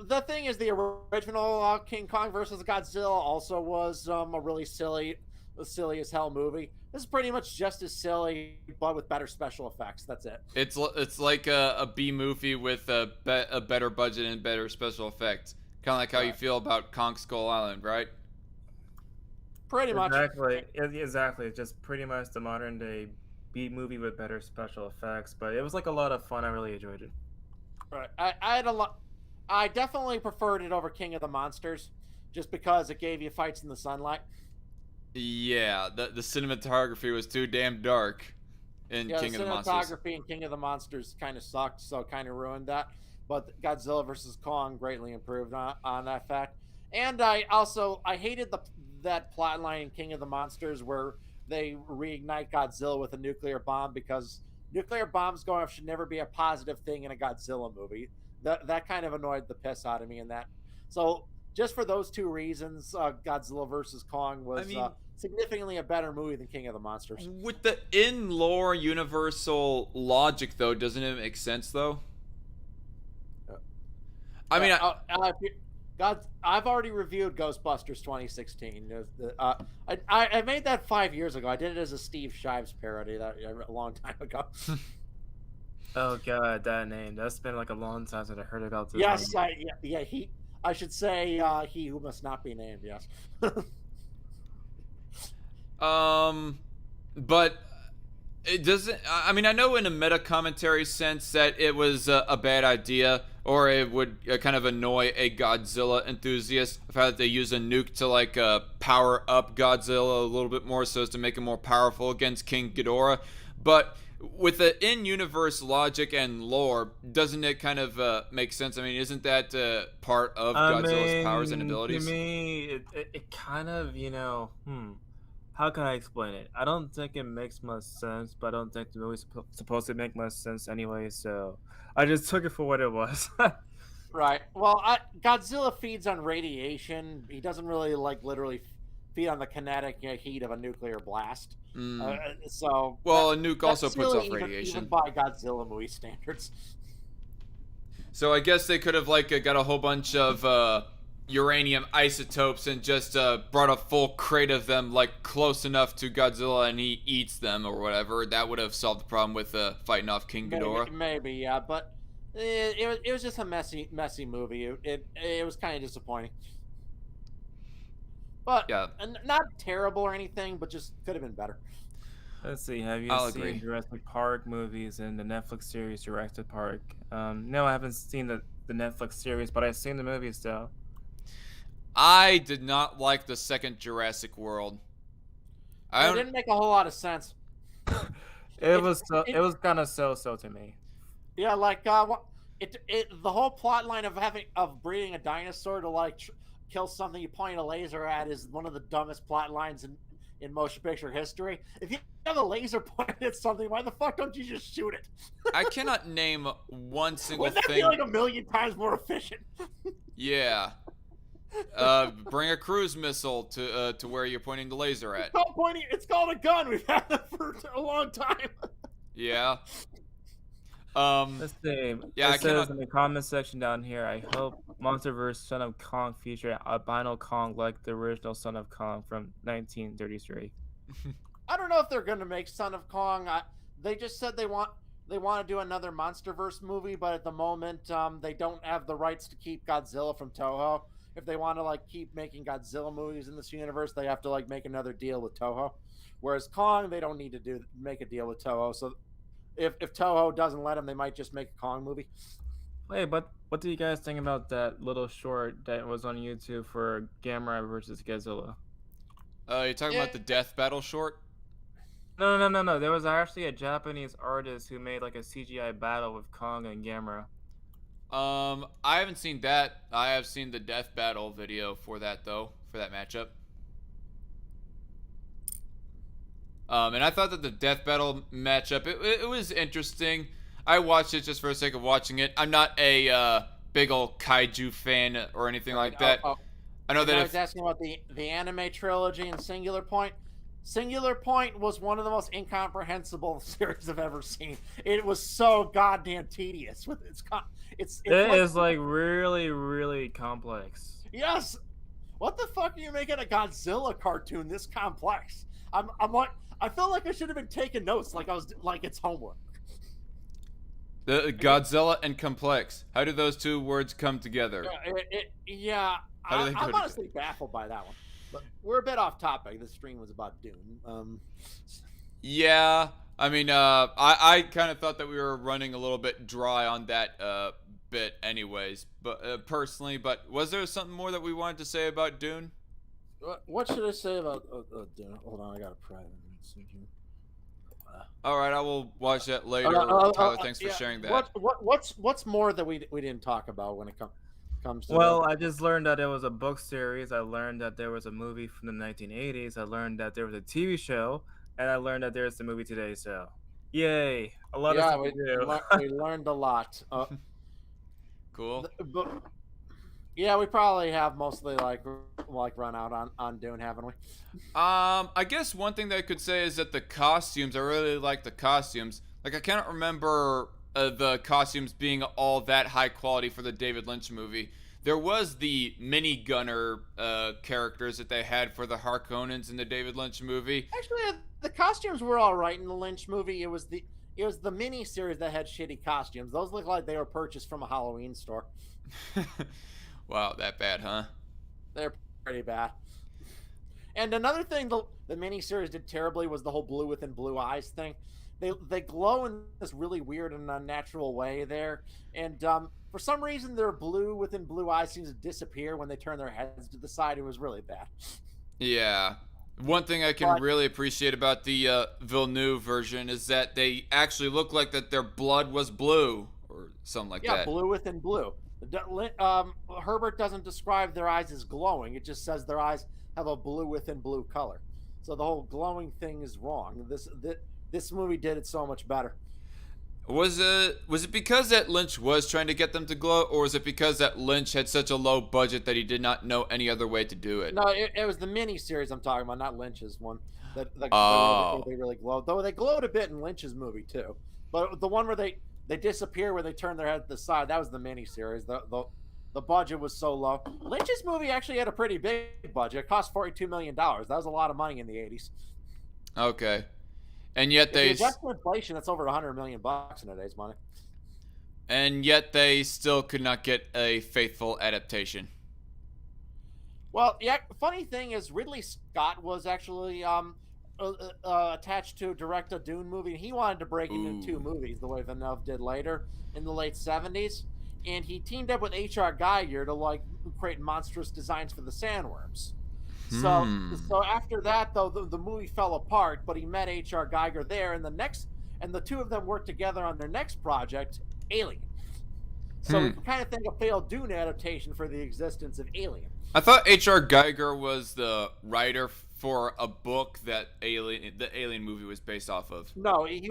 the thing is, the original King Kong versus Godzilla also was a really silly as hell movie. This is pretty much just as silly, but with better special effects. That's it. It's like a B movie with a better budget and better special effects. Kind of like how you Right. feel about Kong Skull Island, right? Pretty much. Exactly. Exactly. It's just pretty much the modern day B movie with better special effects, but it was like a lot of fun. I really enjoyed it. Right. I had a lot. I definitely preferred it over King of the Monsters, just because it gave you fights in the sunlight. Yeah, the cinematography was too damn dark in Yeah, the King of the Monsters. cinematography in King of the Monsters kind of sucked, so kind of ruined that. But Godzilla versus Kong greatly improved on that fact. And I hated that plot line in King of the Monsters where they reignite Godzilla with a nuclear bomb, because nuclear bombs going off should never be a positive thing in a Godzilla movie. That kind of annoyed the piss out of me in that. So just for those two reasons, Godzilla versus Kong I was mean, significantly a better movie than King of the Monsters. with the in lore universal logic, though, doesn't it make sense though? I mean, God, I've already reviewed Ghostbusters 2016. I made that 5 years ago. I did it as a Steve Shives parody a long time ago. Oh god, that name. That's been like a long time since I heard about this Yes, name. yeah. I should say he who must not be named. Yes. but it doesn't. I mean, I know in a meta commentary sense that it was a bad idea, or it would kind of annoy a Godzilla enthusiast. The fact that they use a nuke to like power up Godzilla a little bit more so as to make him more powerful against King Ghidorah. But with the in-universe logic and lore, doesn't it kind of make sense? I mean, isn't that part of I Godzilla's powers and mean, to abilities? me, it kind of, how can I explain it? I don't think it makes much sense, but I don't think the movie's supposed to make much sense anyway, so I just took it for what it was. Right. Well, Godzilla feeds on radiation. He doesn't really literally feed on the kinetic heat of a nuclear blast. Mm. So Well, a nuke also that's puts silly, off radiation. even by Godzilla movie standards. So I guess they could have like got a whole bunch of uranium isotopes and just brought a full crate of them like close enough to Godzilla and he eats them or whatever. That would have solved the problem with fighting off King Ghidorah. Maybe, yeah, but it was just a messy movie. It was kind of disappointing, but Yeah, not terrible or anything. But just could have been better. Let's see, have you I'll seen agree. Jurassic Park movies and the Netflix series Jurassic Park? No, I haven't seen the Netflix series, but I've seen the movies though. I did not like the second Jurassic World. I It don't. didn't make a whole lot of sense. It It, was it it was kind of so to me. Yeah, the whole plot line of breeding a dinosaur to kill something you point a laser at is one of the dumbest plot lines in motion picture history. If you have a laser pointed at something, why the fuck don't you just shoot it? I cannot name one single Wouldn't that be thing. like a million times more efficient? Yeah. Bring a cruise missile to where you're pointing the laser at. It's called a gun. We've had that for a long time. Yeah. Let's see. Yeah, I It says cannot. in the comment section down here, I hope MonsterVerse Son of Kong feature albino Kong like the original Son of Kong from 1933. I don't know if they're going to make Son of Kong. They just said they want to do another MonsterVerse movie, but at the moment, they don't have the rights to keep Godzilla from Toho. If they want to keep making Godzilla movies in this universe, they have to make another deal with Toho. Whereas Kong, they don't need to make a deal with Toho. So if Toho doesn't let them, they might just make a Kong movie. Wait, but what do you guys think about that little short that was on YouTube for Gamera versus Godzilla? You talking about the death battle short? No. There was actually a Japanese artist who made like a CGI battle with Kong and Gamera. I haven't seen that. I have seen the death battle video for that though, for that matchup. And I thought that the death battle matchup, it was interesting. I watched it just for the sake of watching it. I'm not a big old kaiju fan or anything like that. I know that I was asking about the anime trilogy and Singular Point. Singular Point was one of the most incomprehensible series I've ever seen. It was so goddamn tedious with it's It is like really complex. Yes. What the fuck are you making a Godzilla cartoon this complex? I'm like, I felt like I should have been taking notes, like I was like it's homework. The Godzilla and complex. How do those two words come together? Yeah, How do they go I'm honestly baffled by that one. But we're a bit off topic. This stream was about Dune. Yeah, I mean, I kind of thought that we were running a little bit dry on that bit, anyways. But personally, but was there something more that we wanted to say about Dune? What should I say about Dune? Hold on, I got a private. All right, I will watch that later. Tyler, thanks for sharing that. What's more that we didn't talk about when it comes to? Well, I just learned that there was a book series. I learned that there was a movie from the 1980s. I learned that there was a TV show, and I learned that there's a movie today. So, yay! A lot of stuff to do. We learned a lot. Cool. But yeah, we probably have mostly like run out on Dune, haven't we? I guess one thing that I could say is that the costumes, I really like the costumes. Like, I cannot remember the costumes being all that high quality for the David Lynch movie. There was the mini gunner characters that they had for the Harkonnens in the David Lynch movie. Actually, the costumes were all right in the Lynch movie. It was the mini series that had shitty costumes. Those looked like they were purchased from a Halloween store. Wow, that bad, huh? They're pretty bad. And another thing the miniseries did terribly was the whole blue within blue eyes thing. They glow in this really weird and unnatural way there, and for some reason their blue within blue eyes seems to disappear when they turn their heads to the side. It was really bad. Yeah. One thing I can really appreciate about the Villeneuve version is that they actually look like that their blood was blue or something like that. Yeah, blue within blue. Herbert doesn't describe their eyes as glowing. It just says their eyes have a blue within blue color. So the whole glowing thing is wrong. This movie did it so much better. Was it because that Lynch was trying to get them to glow, or was it because that Lynch had such a low budget that he did not know any other way to do it? No, it was the mini series I'm talking about, not Lynch's one. They really glowed. Though they glowed a bit in Lynch's movie too. But the one where they disappear when they turn their head to the side, that was the mini series. The budget was so low. Lynch's movie actually had a pretty big budget. It cost $42 million. That was a lot of money in the 80s. Okay. And yet they adjust for inflation, that's over $100 million in today's money. And yet they still could not get a faithful adaptation. Well, yeah. Funny thing is, Ridley Scott was actually attached to direct a Dune movie, and he wanted to break it into 2 movies, the way Villeneuve did later in the late 70s. And he teamed up with H.R. Geiger to create monstrous designs for the sandworms. So after that, though, the movie fell apart. But he met H.R. Geiger there, and the two of them worked together on their next project, Alien. So we kind of think a failed Dune adaptation for the existence of Alien. I thought H.R. Geiger was the writer for a book that the Alien movie was based off of. No, it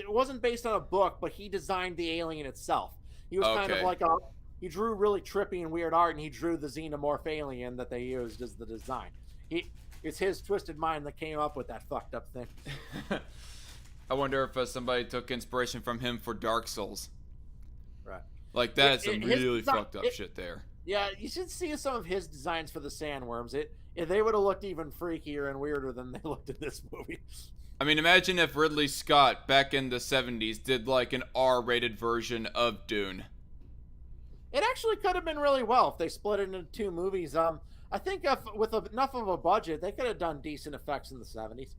wasn't based on a book, but he designed the alien itself. He was kind of like he drew really trippy and weird art, and he drew the xenomorph alien that they used as the design. It's his twisted mind that came up with that fucked up thing. I wonder if somebody took inspiration from him for Dark Souls. Right. Like, that is some really fucked up shit there. Yeah, you should see some of his designs for the sandworms. They would have looked even freakier and weirder than they looked in this movie. I mean, imagine if Ridley Scott, back in the 70s, did like an R-rated version of Dune. It actually could have been really well if they split it into 2 movies. I think with enough of a budget, they could have done decent effects in the 70s.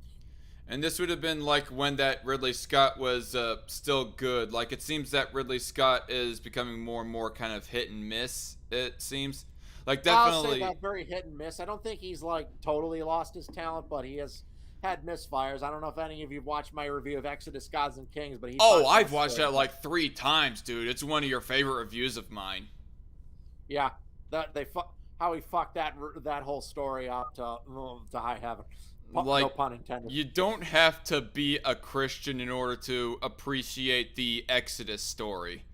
And this would have been like when that Ridley Scott was still good. Like, it seems that Ridley Scott is becoming more and more kind of hit and miss, it seems. Like I'll say definitely. that very hit and miss. I don't think he's like totally lost his talent, but he has had misfires. I don't know if any of you watched my review of Exodus: Gods and Kings, but he. Oh, botched I've that watched story. that like 3 times, dude. It's one of your favorite reviews of mine. Yeah, that how he fucked that whole story up to high heaven. Like, No pun intended. you don't have to be a Christian in order to appreciate the Exodus story.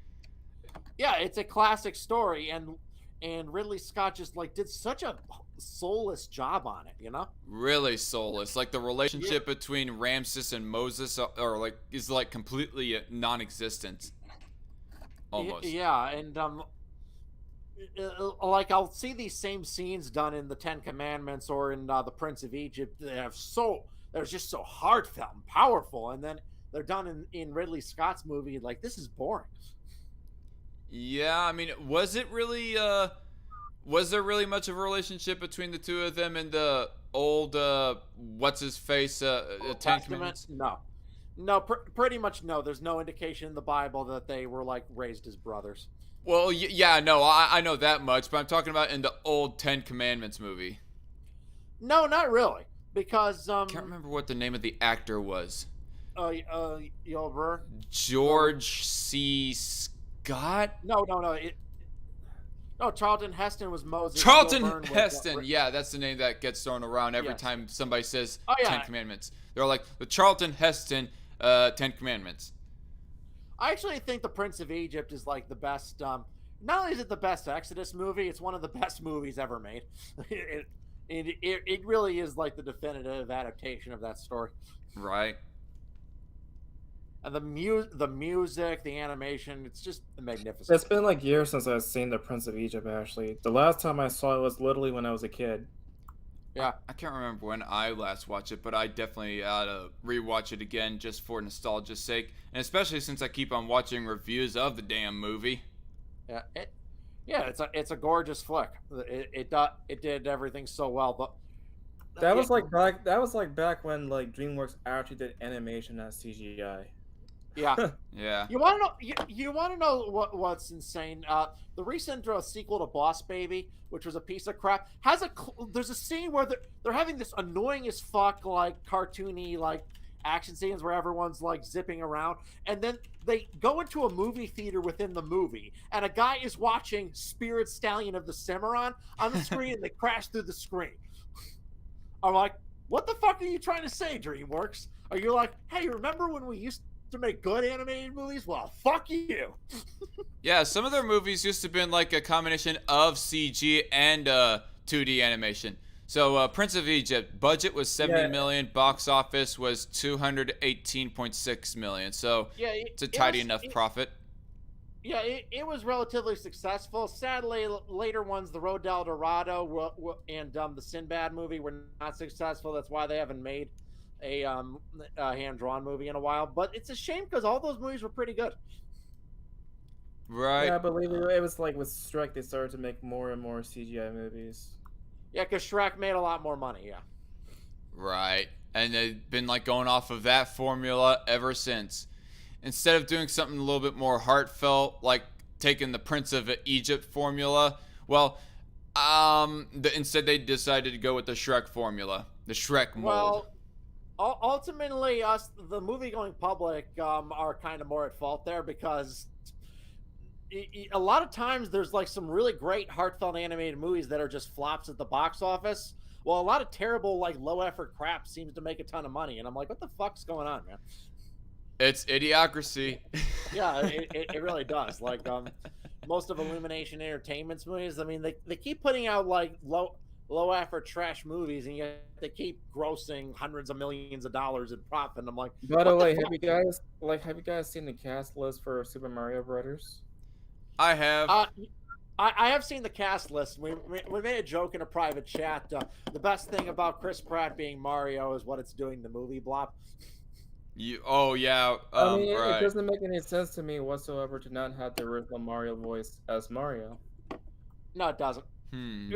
Yeah, it's a classic story, and Ridley Scott just like did such a soulless job on it, you know? Really soulless. Like the relationship between Ramses and Moses are like is like completely non-existent. Almost. Yeah, and like I'll see these same scenes done in the Ten Commandments or in the Prince of Egypt. They're just so heartfelt and powerful, and then they're done in Ridley Scott's movie. Like, this is boring. Yeah, I mean, was it really was there really much of a relationship between the two of them in the old what's his face Ten Commandments? No, pretty much no. There's no indication in the Bible that they were like raised as brothers. Well, yeah, no, I know that much, but I'm talking about in the old Ten Commandments movie. No, not really, because I can't remember what the name of the actor was. Yulbur. George C. Scott? No. No, Charlton Heston was Moses. Charlton Heston. Yeah, that's the name that gets thrown around every Yes. time somebody says Oh, yeah. Ten Commandments. They're like, the Charlton Heston Ten Commandments. I actually think The Prince of Egypt is like the best. Not only is it the best Exodus movie, it's one of the best movies ever made. It really is like the definitive adaptation of that story. Right. And the music, the animation, it's just magnificent. It's been like years since I've seen The Prince of Egypt, actually. The last time I saw it was literally when I was a kid. Yeah. I can't remember when I last watched it, but I definitely ought to rewatch it again just for nostalgia's sake, and especially since I keep on watching reviews of the damn movie. Yeah, it's a gorgeous flick. It did everything so well, but That was like back when like DreamWorks actually did animation, not CGI. yeah. Yeah. You want to know? You want to know what's insane? The recent sequel to Boss Baby, which was a piece of crap, there's a scene where they're having this annoying as fuck like cartoony like action scenes where everyone's like zipping around, and then they go into a movie theater within the movie, and a guy is watching Spirit Stallion of the Cimarron on the screen, and they crash through the screen. I'm like, what the fuck are you trying to say, DreamWorks? Are you like, hey, remember when we used to make good animated movies? Well, fuck you. Yeah, some of their movies used to have been like a combination of CG and 2D animation. So Prince of Egypt, budget was 70 million, box office was 218.6 million. So Yeah, it's a tidy enough profit. Yeah, it was relatively successful. Sadly, later ones, The Road to El Dorado and the Sinbad movie, were not successful. That's why they haven't made a hand-drawn movie in a while. But it's a shame because all those movies were pretty good. Right. Yeah, I believe it was like with Shrek they started to make more and more CGI movies. Yeah, because Shrek made a lot more money, yeah. Right. And they've been like going off of that formula ever since. Instead of doing something a little bit more heartfelt, like taking the Prince of Egypt formula, well, instead they decided to go with the Shrek formula, the Shrek mold. Well, ultimately, the movie-going public, are kind of more at fault there because a lot of times there's like some really great heartfelt animated movies that are just flops at the box office. Well, a lot of terrible, like, low-effort crap seems to make a ton of money, and I'm like, what the fuck's going on, man? It's idiocracy. Yeah, it really does. Like, most of Illumination Entertainment's movies, I mean, they keep putting out like low effort trash movies, and yet they keep grossing hundreds of millions of dollars in profit. And I'm like, By the way, have you guys seen the cast list for Super Mario Brothers? I have. I have seen the cast list. We made a joke in a private chat. The best thing about Chris Pratt being Mario is what it's doing to movie Blop. Oh yeah. I mean, right. it doesn't make any sense to me whatsoever to not have the original Mario voice as Mario. No, it doesn't. Hmm.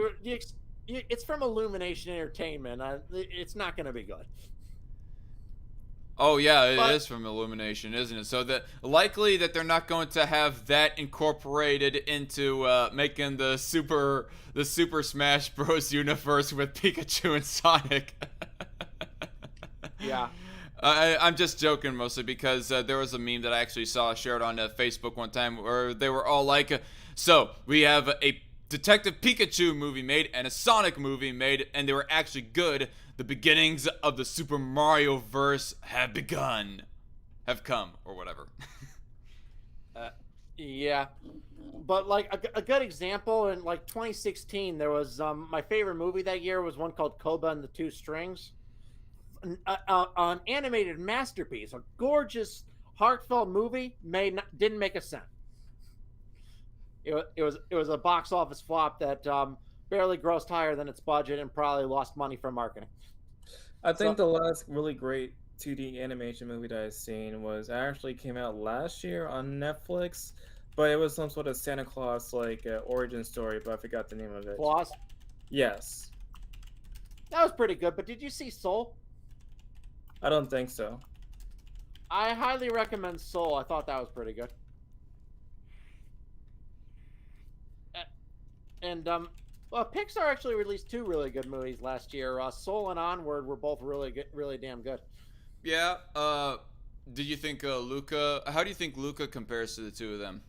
It's from Illumination Entertainment. It's not going to be good. Oh yeah, it But is from Illumination, isn't it? So that likely that they're not going to have that incorporated into making the Super Smash Bros. Universe with Pikachu and Sonic. yeah, I'm just joking mostly because there was a meme that I actually saw shared on Facebook one time where they were all like, so we have a Detective Pikachu movie made and a Sonic movie made, and they were actually good. The beginnings of the Super Mario verse have begun. Have come, or whatever. yeah. But like a good example in like 2016, there was my favorite movie that year was one called Koba and the Two Strings, an animated masterpiece, a gorgeous, heartfelt movie didn't make a cent. It was a box office flop that barely grossed higher than its budget and probably lost money from marketing. I think So the last really great 2D animation movie that I've seen was actually came out last year on Netflix, but it was some sort of Santa Claus like origin story, but I forgot the name of it. Claus, Yes, that was pretty good. But did you see Soul? I don't think so. I highly recommend Soul. I thought that was pretty good. And well, Pixar actually released two really good movies last year. Soul and Onward were both really good, really damn good. Yeah. Did you think Luca? How do you think Luca compares to the two of them?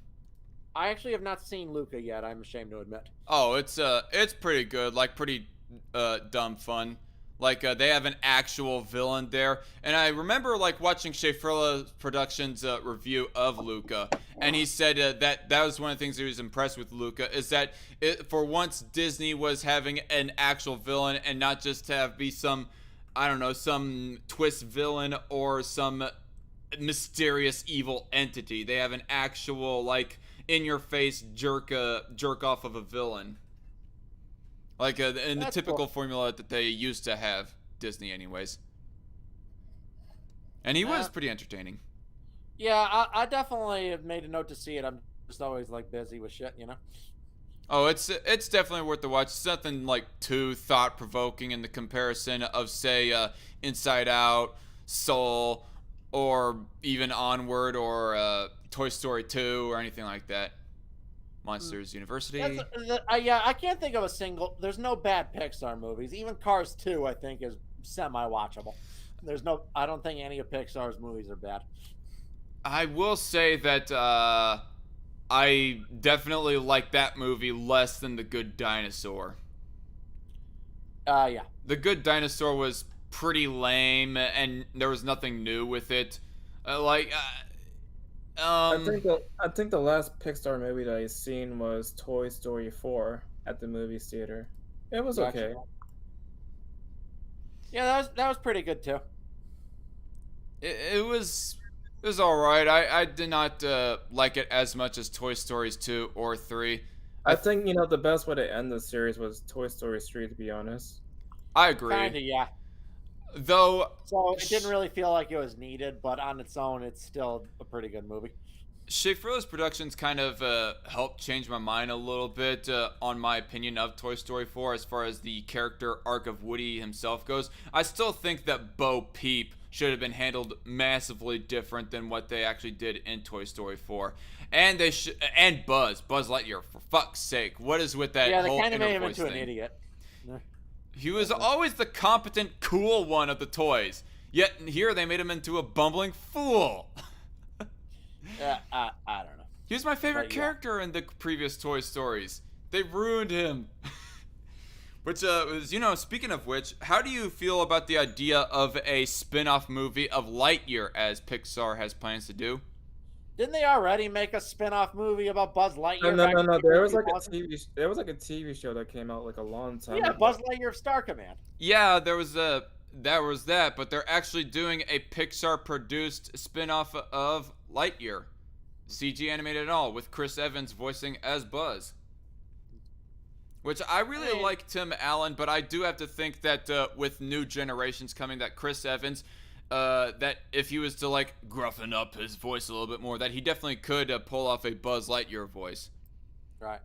I actually have not seen Luca yet. I'm ashamed to admit. Oh, it's pretty good. Like pretty dumb fun. Like they have an actual villain there, and I remember like watching Shea Productions review of Luca, and he said that was one of the things he was impressed with Luca is that for once Disney was having an actual villain and not just be some, I don't know, some twist villain or some mysterious evil entity. They have an actual like in your face jerk off of a villain. Like in the typical cool. formula that they used to have, Disney anyways. And he was pretty entertaining. Yeah, I definitely have made a note to see it. I'm just always like busy with shit, you know. Oh, it's definitely worth the watch. It's nothing like too thought-provoking in the comparison of, say, Inside Out, Soul, or even Onward, or Toy Story 2, or anything like that. Monsters University. Yeah, I can't think of a single. There's no bad Pixar movies. Even Cars 2, I think, is semi-watchable. I don't think any of Pixar's movies are bad. I will say that I definitely like that movie less than The Good Dinosaur. Yeah. The Good Dinosaur was pretty lame, and there was nothing new with it. I think the last Pixar movie that I seen was Toy Story 4 at the movie theater. It was Gotcha. okay. Yeah, that was pretty good too. It was all right. I did not like it as much as Toy Stories 2 or 3. I think the best way to end the series was Toy Story 3, to be honest. I agree. Kinda, yeah. Though, so it didn't really feel like it was needed, but on its own, it's still a pretty good movie. Shea Productions kind of helped change my mind a little bit on my opinion of Toy Story 4 as far as the character arc of Woody himself goes. I still think that Bo Peep should have been handled massively different than what they actually did in Toy Story 4. And and Buzz Lightyear, for fuck's sake. What is with that Yeah, they whole kind of made him voice into an thing? idiot. He was always the competent, cool one of the toys. Yet here they made him into a bumbling fool. I don't know. He was my favorite But, yeah. character in the previous Toy Stories. They ruined him. Which was, speaking of which, how do you feel about the idea of a spin-off movie of Lightyear as Pixar has plans to do? Didn't they already make a spin-off movie about Buzz Lightyear? No. in There was like 2000? there was like a TV show that came out like a long time Yeah, ago. Buzz Lightyear of Star Command. Yeah, there was that, but they're actually doing a Pixar-produced spin-off of Lightyear. CG animated and all, with Chris Evans voicing as Buzz. Which I really like Tim Allen, but I do have to think that with new generations coming, that Chris Evans, that if he was to like gruffen up his voice a little bit more, that he definitely could pull off a Buzz Lightyear voice. Right.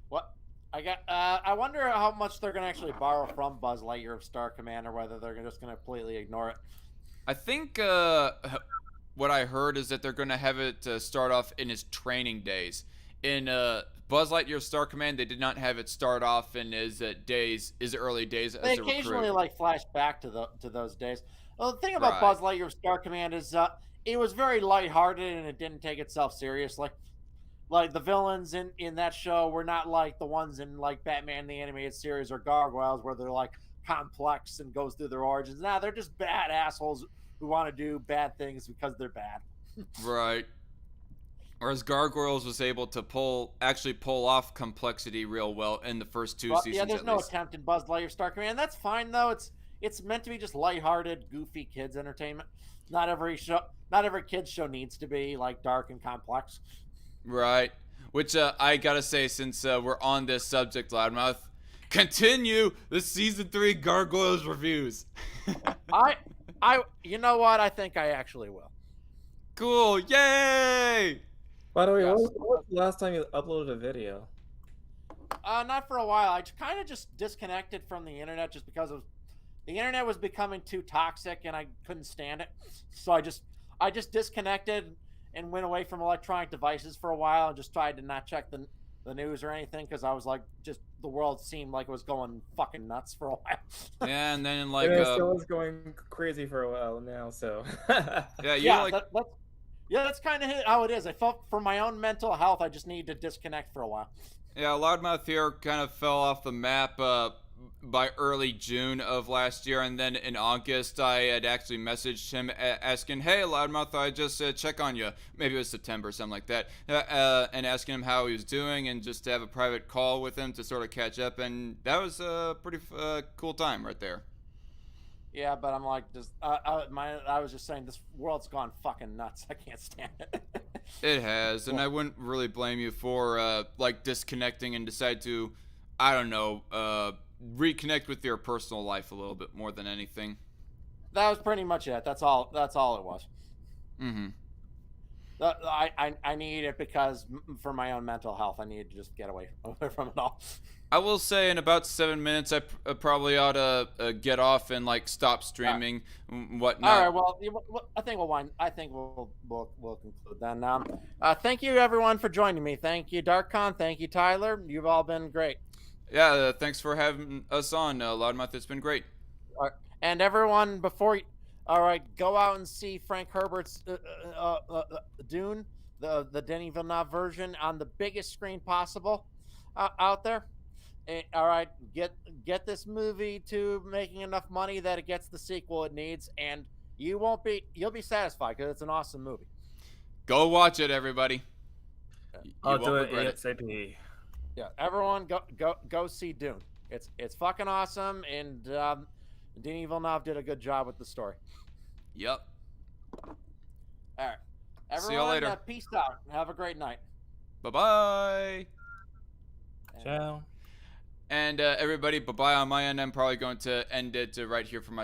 What? I wonder how much they're gonna actually borrow from Buzz Lightyear of Star Command, or whether they're just gonna completely ignore it. I think what I heard is that they're going to have it start off in his training days. In Buzz Lightyear Star Command, they did not have it start off in his his early days They as a occasionally recruit. like flash back to those days. Well, the thing about Right. Buzz Lightyear of Star Command is it was very lighthearted and it didn't take itself seriously. Like the villains in that show were not like the ones in like Batman the Animated Series or Gargoyles, where they're like complex and goes through their origins. Nah, they're just bad assholes who want to do bad things because they're bad. Right. Whereas Gargoyles was able to actually pull off complexity real well in the first two But yeah, seasons there's at no least. attempt in Buzz Lightyear Star Command. That's fine though. It's meant to be just lighthearted, goofy kids entertainment. Not every kids show needs to be like dark and complex. Right. Which I gotta say, since we're on this subject, Loudmouth, continue the season 3 Gargoyles reviews. You know what? I think I actually will. Cool. Yay! By the way, Yes. what was the last time you uploaded a video? Not for a while. I kind of just disconnected from the internet just because the internet was becoming too toxic and I couldn't stand it. So I just disconnected and went away from electronic devices for a while and just tried to not check the news or anything, because I was like, just the world seemed like it was going fucking nuts for a while. Yeah, and then like And it still is going crazy for a while now, so. yeah, you Yeah, like that's kind of how it is. I felt for my own mental health, I just needed to disconnect for a while. yeah, Loudmouth here kind of fell off the map by early June of last year, and then in August I had actually messaged him asking, "Hey, Loudmouth, I just check on you." Maybe it was September, something like that, and asking him how he was doing, and just to have a private call with him to sort of catch up, and that was a pretty cool time right there. Yeah, but I'm like, just I was just saying, this world's gone fucking nuts. I can't stand it. It has, and I wouldn't really blame you for like disconnecting and decide to, I don't know, reconnect with your personal life a little bit more than anything. That was pretty much it. That's all it was. Mm-hmm. I need it because for my own mental health, I need to just get away from it all. I will say in about 7 minutes, I probably ought to get off and like stop streaming, whatnot. All right. Well, I think we'll conclude then. Thank you everyone for joining me. Thank you, DarkCon. Thank you, Tyler. You've all been great. Yeah, thanks for having us on, Loudmouth. It's been great. And everyone, all right, go out and see Frank Herbert's Dune, the Denis Villeneuve version, on the biggest screen possible out there. All right, get this movie to making enough money that it gets the sequel it needs, and you'll be satisfied because it's an awesome movie. Go watch it, everybody. I'll do it ASAP. Yeah, everyone go see Dune. It's fucking awesome, and Denis Villeneuve did a good job with the story. Yep. All right, everyone, See you later. Peace out. Have a great night. Bye-bye. Ciao. And everybody, bye-bye on my end. I'm probably going to end it right here for my